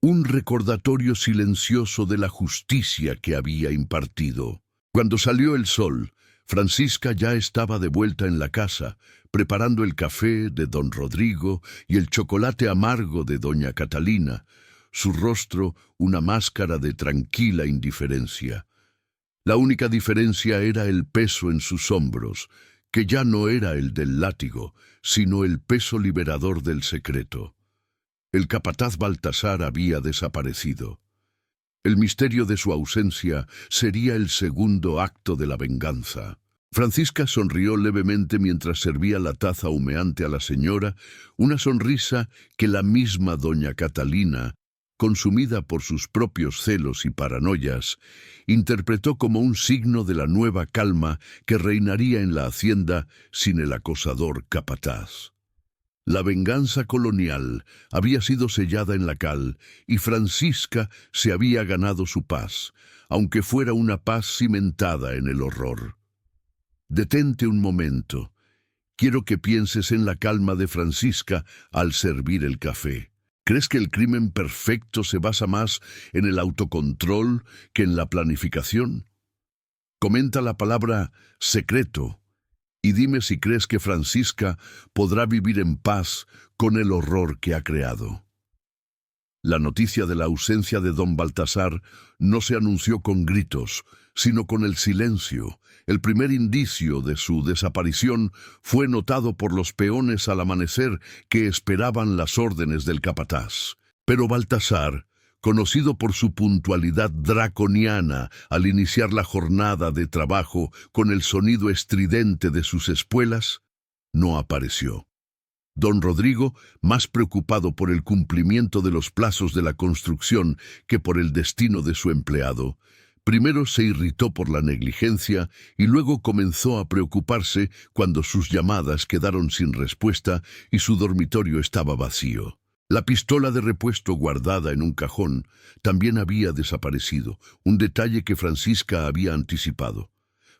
un recordatorio silencioso de la justicia que había impartido. Cuando salió el sol, Francisca ya estaba de vuelta en la casa, preparando el café de don Rodrigo y el chocolate amargo de doña Catalina, su rostro una máscara de tranquila indiferencia. La única diferencia era el peso en sus hombros, que ya no era el del látigo, sino el peso liberador del secreto. El capataz Baltasar había desaparecido. El misterio de su ausencia sería el segundo acto de la venganza. Francisca sonrió levemente mientras servía la taza humeante a la señora, una sonrisa que la misma doña Catalina, consumida por sus propios celos y paranoias, interpretó como un signo de la nueva calma que reinaría en la hacienda sin el acosador capataz. La venganza colonial había sido sellada en la cal y Francisca se había ganado su paz, aunque fuera una paz cimentada en el horror. Detente un momento. Quiero que pienses en la calma de Francisca al servir el café. ¿Crees que el crimen perfecto se basa más en el autocontrol que en la planificación? Comenta la palabra secreto Y dime si crees que Francisca podrá vivir en paz con el horror que ha creado. La noticia de la ausencia de don Baltasar no se anunció con gritos, sino con el silencio. El primer indicio de su desaparición fue notado por los peones al amanecer que esperaban las órdenes del capataz. Pero Baltasar, conocido por su puntualidad draconiana al iniciar la jornada de trabajo con el sonido estridente de sus espuelas, no apareció. Don Rodrigo, más preocupado por el cumplimiento de los plazos de la construcción que por el destino de su empleado, primero se irritó por la negligencia y luego comenzó a preocuparse cuando sus llamadas quedaron sin respuesta y su dormitorio estaba vacío. La pistola de repuesto guardada en un cajón también había desaparecido, un detalle que Francisca había anticipado.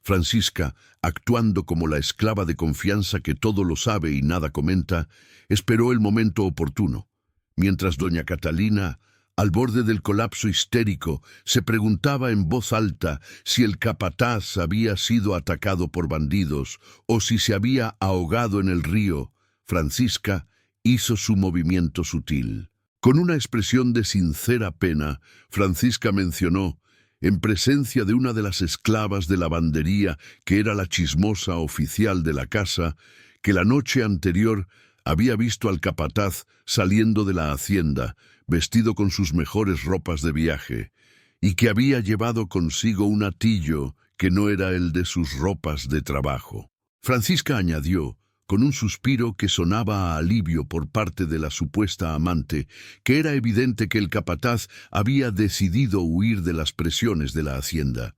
Francisca, actuando como la esclava de confianza que todo lo sabe y nada comenta, esperó el momento oportuno, mientras doña Catalina, al borde del colapso histérico, se preguntaba en voz alta si el capataz había sido atacado por bandidos o si se había ahogado en el río. Francisca hizo su movimiento sutil. Con una expresión de sincera pena, Francisca mencionó, en presencia de una de las esclavas de lavandería, que era la chismosa oficial de la casa, que la noche anterior había visto al capataz saliendo de la hacienda, vestido con sus mejores ropas de viaje, y que había llevado consigo un atillo que no era el de sus ropas de trabajo. Francisca añadió, con un suspiro que sonaba a alivio por parte de la supuesta amante, que era evidente que el capataz había decidido huir de las presiones de la hacienda.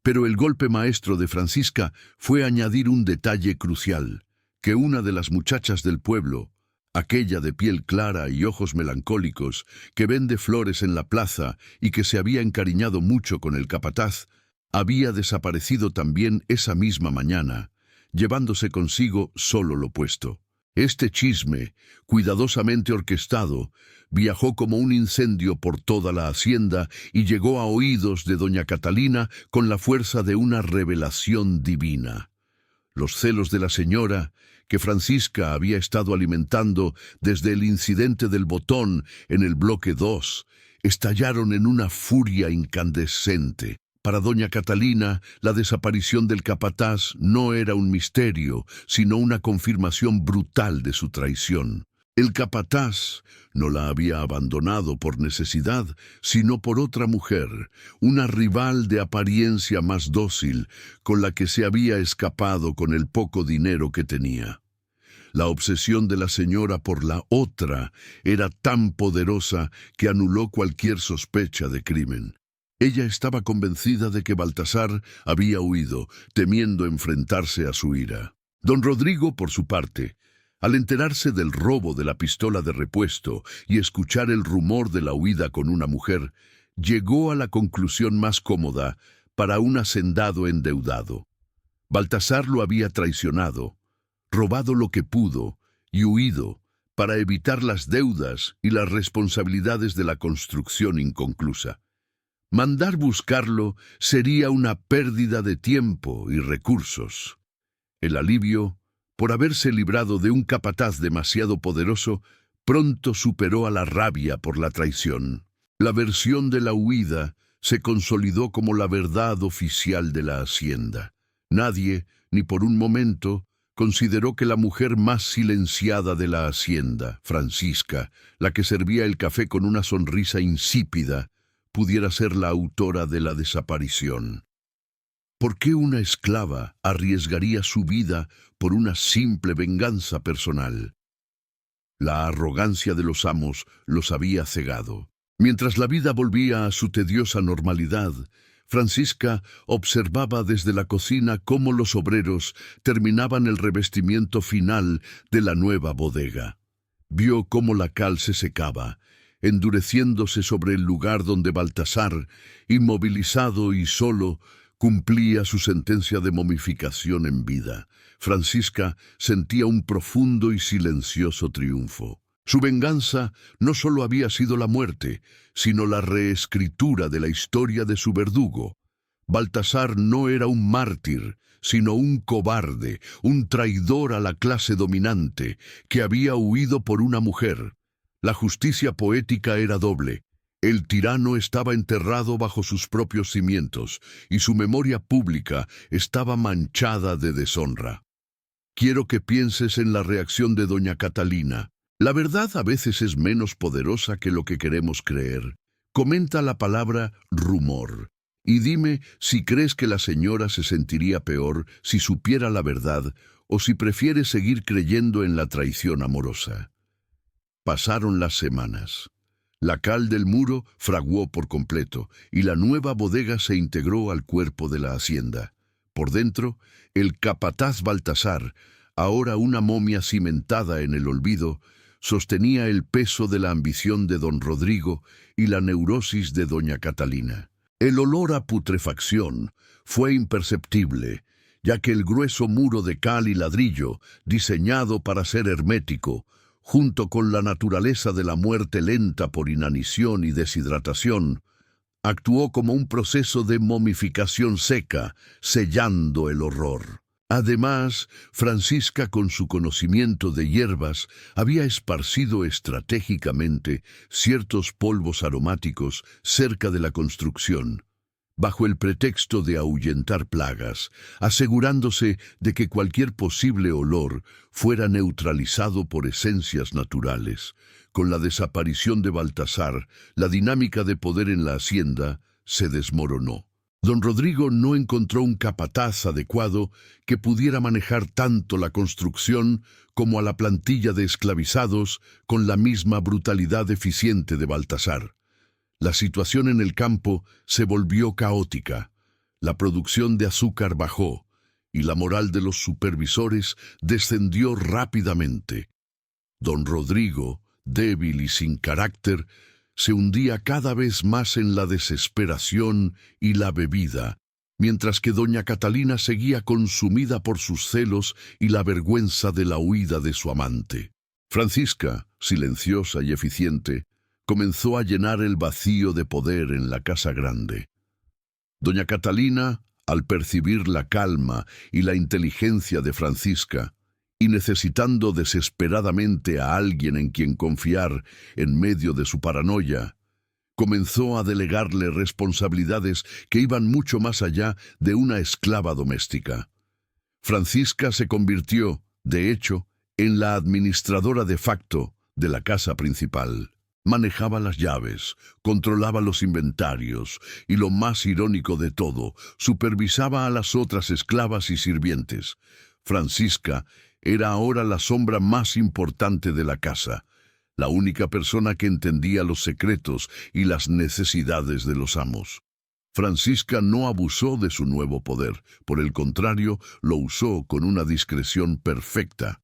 Pero el golpe maestro de Francisca fue añadir un detalle crucial, que una de las muchachas del pueblo, aquella de piel clara y ojos melancólicos, que vende flores en la plaza y que se había encariñado mucho con el capataz, había desaparecido también esa misma mañana, llevándose consigo solo lo puesto. Este chisme, cuidadosamente orquestado, viajó como un incendio por toda la hacienda y llegó a oídos de doña Catalina con la fuerza de una revelación divina. Los celos de la señora, que Francisca había estado alimentando desde el incidente del botón en el bloque 2, estallaron en una furia incandescente. Para doña Catalina, la desaparición del capataz no era un misterio, sino una confirmación brutal de su traición. El capataz no la había abandonado por necesidad, sino por otra mujer, una rival de apariencia más dócil, con la que se había escapado con el poco dinero que tenía. La obsesión de la señora por la otra era tan poderosa que anuló cualquier sospecha de crimen. Ella estaba convencida de que Baltasar había huido, temiendo enfrentarse a su ira. Don Rodrigo, por su parte, al enterarse del robo de la pistola de repuesto y escuchar el rumor de la huida con una mujer, llegó a la conclusión más cómoda para un hacendado endeudado. Baltasar lo había traicionado, robado lo que pudo y huido para evitar las deudas y las responsabilidades de la construcción inconclusa. Mandar buscarlo sería una pérdida de tiempo y recursos. El alivio, por haberse librado de un capataz demasiado poderoso, pronto superó a la rabia por la traición. La versión de la huida se consolidó como la verdad oficial de la hacienda. Nadie, ni por un momento, consideró que la mujer más silenciada de la hacienda, Francisca, la que servía el café con una sonrisa insípida, pudiera ser la autora de la desaparición. ¿Por qué una esclava arriesgaría su vida por una simple venganza personal? La arrogancia de los amos los había cegado. Mientras la vida volvía a su tediosa normalidad, Francisca observaba desde la cocina cómo los obreros terminaban el revestimiento final de la nueva bodega. Vio cómo la cal se secaba, endureciéndose sobre el lugar donde Baltasar, inmovilizado y solo, cumplía su sentencia de momificación en vida. Francisca sentía un profundo y silencioso triunfo. Su venganza no solo había sido la muerte, sino la reescritura de la historia de su verdugo. Baltasar no era un mártir, sino un cobarde, un traidor a la clase dominante, que había huido por una mujer. La justicia poética era doble. El tirano estaba enterrado bajo sus propios cimientos, y su memoria pública estaba manchada de deshonra. Quiero que pienses en la reacción de doña Catalina. La verdad a veces es menos poderosa que lo que queremos creer. Comenta la palabra rumor. Y dime si crees que la señora se sentiría peor si supiera la verdad o si prefiere seguir creyendo en la traición amorosa. Pasaron las semanas. La cal del muro fraguó por completo y la nueva bodega se integró al cuerpo de la hacienda. Por dentro, el capataz Baltasar, ahora una momia cimentada en el olvido, sostenía el peso de la ambición de don Rodrigo y la neurosis de doña Catalina. El olor a putrefacción fue imperceptible, ya que el grueso muro de cal y ladrillo, diseñado para ser hermético, junto con la naturaleza de la muerte lenta por inanición y deshidratación, actuó como un proceso de momificación seca, sellando el horror. Además, Francisca, con su conocimiento de hierbas, había esparcido estratégicamente ciertos polvos aromáticos cerca de la construcción, bajo el pretexto de ahuyentar plagas, asegurándose de que cualquier posible olor fuera neutralizado por esencias naturales. Con la desaparición de Baltasar, la dinámica de poder en la hacienda se desmoronó. Don Rodrigo no encontró un capataz adecuado que pudiera manejar tanto la construcción como a la plantilla de esclavizados con la misma brutalidad eficiente de Baltasar. La situación en el campo se volvió caótica. La producción de azúcar bajó y la moral de los supervisores descendió rápidamente. Don Rodrigo, débil y sin carácter, se hundía cada vez más en la desesperación y la bebida, mientras que doña Catalina seguía consumida por sus celos y la vergüenza de la huida de su amante. Francisca, silenciosa y eficiente, comenzó a llenar el vacío de poder en la casa grande. Doña Catalina, al percibir la calma y la inteligencia de Francisca, y necesitando desesperadamente a alguien en quien confiar en medio de su paranoia, comenzó a delegarle responsabilidades que iban mucho más allá de una esclava doméstica. Francisca se convirtió, de hecho, en la administradora de facto de la casa principal. Manejaba las llaves, controlaba los inventarios y, lo más irónico de todo, supervisaba a las otras esclavas y sirvientes. Francisca era ahora la sombra más importante de la casa, la única persona que entendía los secretos y las necesidades de los amos. Francisca no abusó de su nuevo poder, por el contrario, lo usó con una discreción perfecta.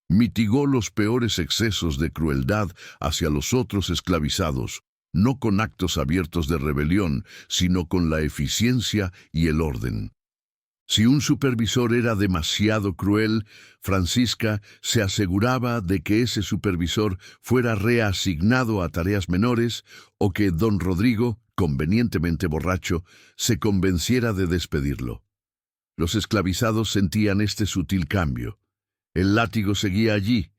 Mitigó los peores excesos de crueldad hacia los otros esclavizados, no con actos abiertos de rebelión, sino con la eficiencia y el orden. Si un supervisor era demasiado cruel, Francisca se aseguraba de que ese supervisor fuera reasignado a tareas menores o que don Rodrigo, convenientemente borracho, se convenciera de despedirlo. Los esclavizados sentían este sutil cambio. El látigo seguía allí,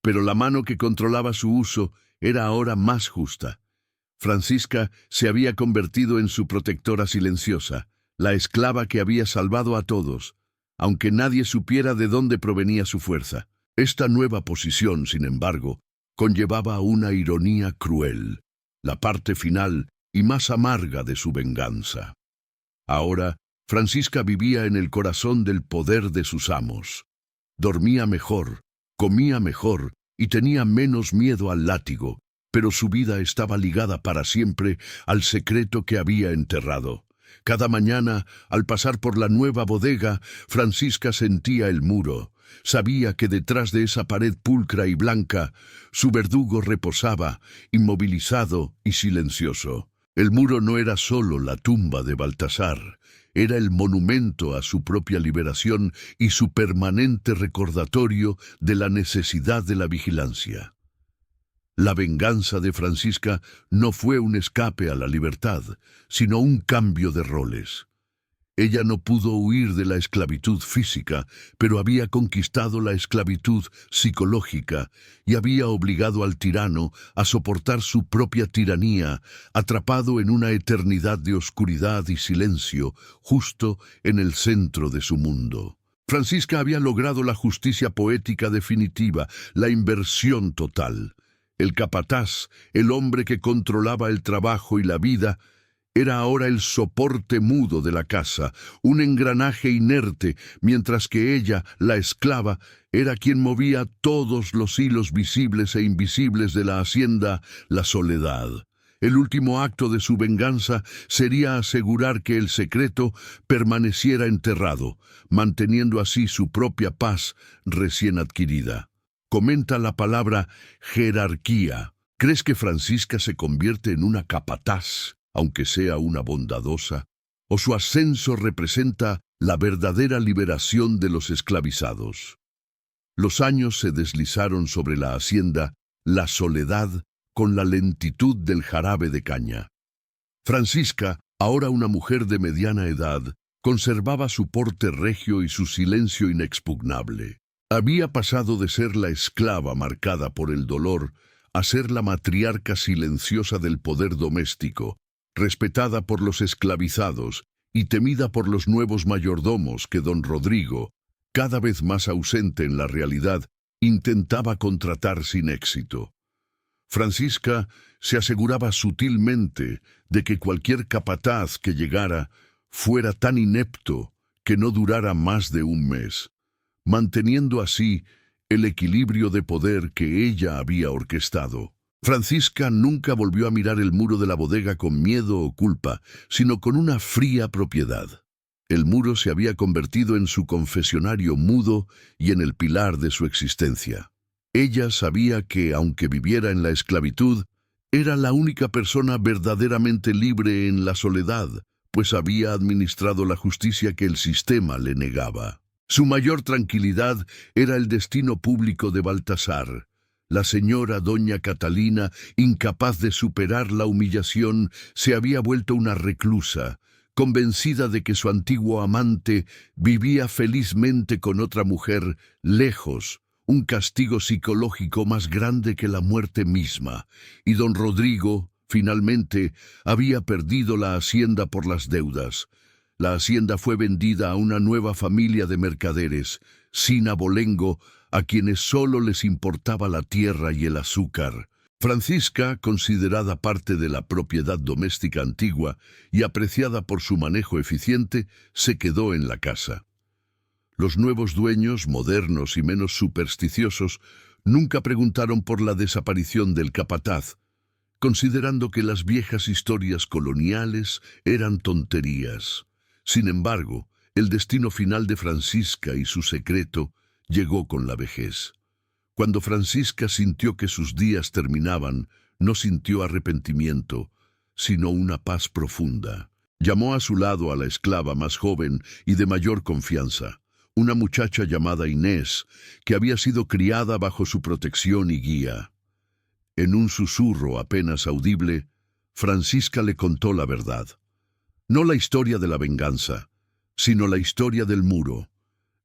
pero la mano que controlaba su uso era ahora más justa. Francisca se había convertido en su protectora silenciosa, la esclava que había salvado a todos, aunque nadie supiera de dónde provenía su fuerza. Esta nueva posición, sin embargo, conllevaba una ironía cruel, la parte final y más amarga de su venganza. Ahora, Francisca vivía en el corazón del poder de sus amos. Dormía mejor, comía mejor y tenía menos miedo al látigo, pero su vida estaba ligada para siempre al secreto que había enterrado. Cada mañana, al pasar por la nueva bodega, Francisca sentía el muro. Sabía que detrás de esa pared pulcra y blanca, su verdugo reposaba, inmovilizado y silencioso. El muro no era solo la tumba de Baltasar, era el monumento a su propia liberación y su permanente recordatorio de la necesidad de la vigilancia. La venganza de Francisca no fue un escape a la libertad, sino un cambio de roles. Ella no pudo huir de la esclavitud física, pero había conquistado la esclavitud psicológica y había obligado al tirano a soportar su propia tiranía, atrapado en una eternidad de oscuridad y silencio, justo en el centro de su mundo. Francisca había logrado la justicia poética definitiva, la inversión total. El capataz, el hombre que controlaba el trabajo y la vida, era ahora el soporte mudo de la casa, un engranaje inerte, mientras que ella, la esclava, era quien movía todos los hilos visibles e invisibles de la hacienda, la soledad. El último acto de su venganza sería asegurar que el secreto permaneciera enterrado, manteniendo así su propia paz recién adquirida. Comenta la palabra jerarquía. ¿Crees que Francisca se convierte en una capataz, aunque sea una bondadosa, o su ascenso representa la verdadera liberación de los esclavizados? Los años se deslizaron sobre la hacienda, la soledad, con la lentitud del jarabe de caña. Francisca, ahora una mujer de mediana edad, conservaba su porte regio y su silencio inexpugnable. Había pasado de ser la esclava marcada por el dolor a ser la matriarca silenciosa del poder doméstico, respetada por los esclavizados y temida por los nuevos mayordomos que don Rodrigo, cada vez más ausente en la realidad, intentaba contratar sin éxito. Francisca se aseguraba sutilmente de que cualquier capataz que llegara fuera tan inepto que no durara más de un mes, manteniendo así el equilibrio de poder que ella había orquestado. Francisca nunca volvió a mirar el muro de la bodega con miedo o culpa, sino con una fría propiedad. El muro se había convertido en su confesionario mudo y en el pilar de su existencia. Ella sabía que, aunque viviera en la esclavitud, era la única persona verdaderamente libre en la soledad, pues había administrado la justicia que el sistema le negaba. Su mayor tranquilidad era el destino público de Baltasar. La señora doña Catalina, incapaz de superar la humillación, se había vuelto una reclusa, convencida de que su antiguo amante vivía felizmente con otra mujer lejos, un castigo psicológico más grande que la muerte misma, y don Rodrigo, finalmente, había perdido la hacienda por las deudas. La hacienda fue vendida a una nueva familia de mercaderes, sin abolengo, a quienes solo les importaba la tierra y el azúcar. Francisca, considerada parte de la propiedad doméstica antigua y apreciada por su manejo eficiente, se quedó en la casa. Los nuevos dueños, modernos y menos supersticiosos, nunca preguntaron por la desaparición del capataz, considerando que las viejas historias coloniales eran tonterías. Sin embargo, el destino final de Francisca y su secreto llegó con la vejez. Cuando Francisca sintió que sus días terminaban, no sintió arrepentimiento, sino una paz profunda. Llamó a su lado a la esclava más joven y de mayor confianza, una muchacha llamada Inés, que había sido criada bajo su protección y guía. En un susurro apenas audible, Francisca le contó la verdad. No la historia de la venganza, sino la historia del muro.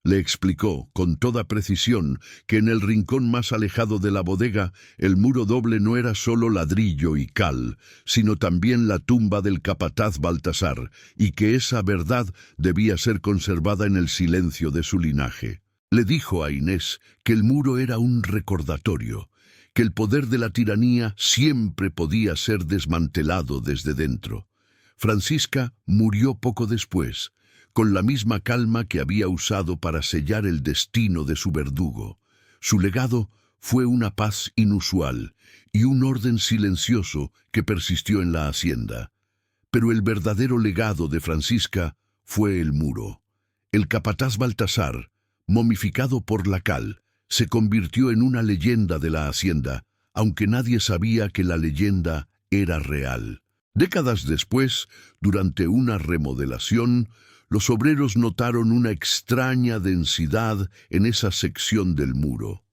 Le explicó, con toda precisión, que en el rincón más alejado de la bodega, el muro doble no era solo ladrillo y cal, sino también la tumba del capataz Baltasar, y que esa verdad debía ser conservada en el silencio de su linaje. Le dijo a Inés que el muro era un recordatorio, que el poder de la tiranía siempre podía ser desmantelado desde dentro. Francisca murió poco después, con la misma calma que había usado para sellar el destino de su verdugo. Su legado fue una paz inusual y un orden silencioso que persistió en la hacienda. Pero el verdadero legado de Francisca fue el muro. El capataz Baltasar, momificado por la cal, se convirtió en una leyenda de la hacienda, aunque nadie sabía que la leyenda era real. Décadas después, durante una remodelación, los obreros notaron una extraña densidad en esa sección del muro.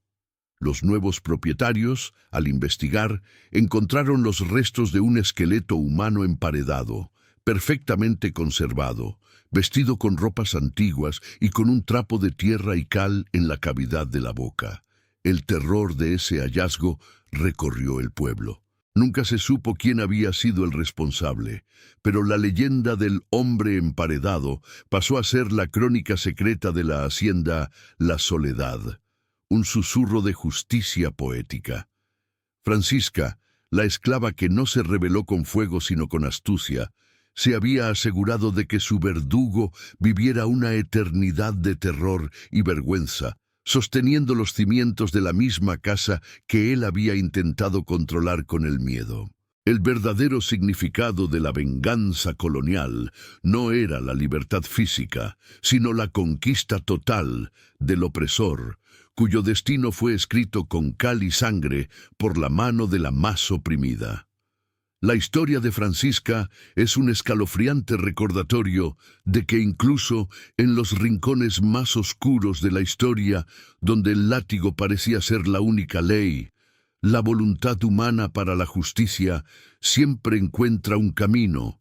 Los nuevos propietarios, al investigar, encontraron los restos de un esqueleto humano emparedado, perfectamente conservado, vestido con ropas antiguas y con un trapo de tierra y cal en la cavidad de la boca. El terror de ese hallazgo recorrió el pueblo. Nunca se supo quién había sido el responsable, pero la leyenda del hombre emparedado pasó a ser la crónica secreta de la hacienda La Soledad, un susurro de justicia poética. Francisca, la esclava que no se rebeló con fuego sino con astucia, se había asegurado de que su verdugo viviera una eternidad de terror y vergüenza, sosteniendo los cimientos de la misma casa que él había intentado controlar con el miedo. El verdadero significado de la venganza colonial no era la libertad física, sino la conquista total del opresor, cuyo destino fue escrito con cal y sangre por la mano de la más oprimida. La historia de Francisca es un escalofriante recordatorio de que incluso en los rincones más oscuros de la historia, donde el látigo parecía ser la única ley, la voluntad humana para la justicia siempre encuentra un camino,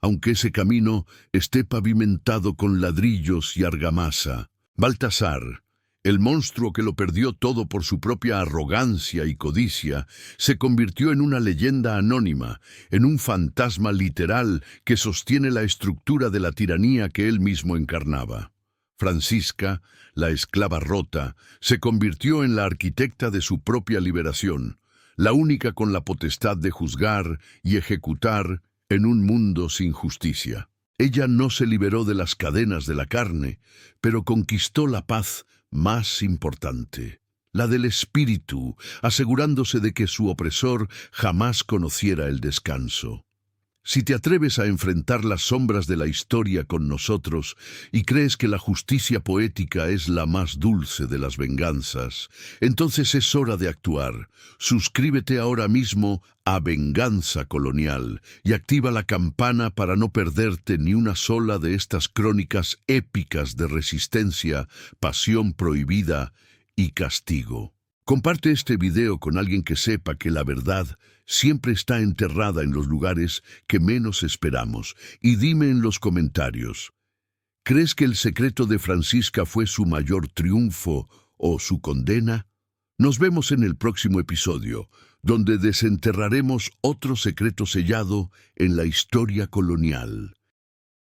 aunque ese camino esté pavimentado con ladrillos y argamasa. Baltasar, el monstruo que lo perdió todo por su propia arrogancia y codicia, se convirtió en una leyenda anónima, en un fantasma literal que sostiene la estructura de la tiranía que él mismo encarnaba. Francisca, la esclava rota, se convirtió en la arquitecta de su propia liberación, la única con la potestad de juzgar y ejecutar en un mundo sin justicia. Ella no se liberó de las cadenas de la carne, pero conquistó la paz más importante, la del espíritu, asegurándose de que su opresor jamás conociera el descanso. Si te atreves a enfrentar las sombras de la historia con nosotros y crees que la justicia poética es la más dulce de las venganzas, entonces es hora de actuar. Suscríbete ahora mismo a Venganza Colonial y activa la campana para no perderte ni una sola de estas crónicas épicas de resistencia, pasión prohibida y castigo. Comparte este video con alguien que sepa que la verdad siempre está enterrada en los lugares que menos esperamos. Y dime en los comentarios, ¿crees que el secreto de Francisca fue su mayor triunfo o su condena? Nos vemos en el próximo episodio, donde desenterraremos otro secreto sellado en la historia colonial.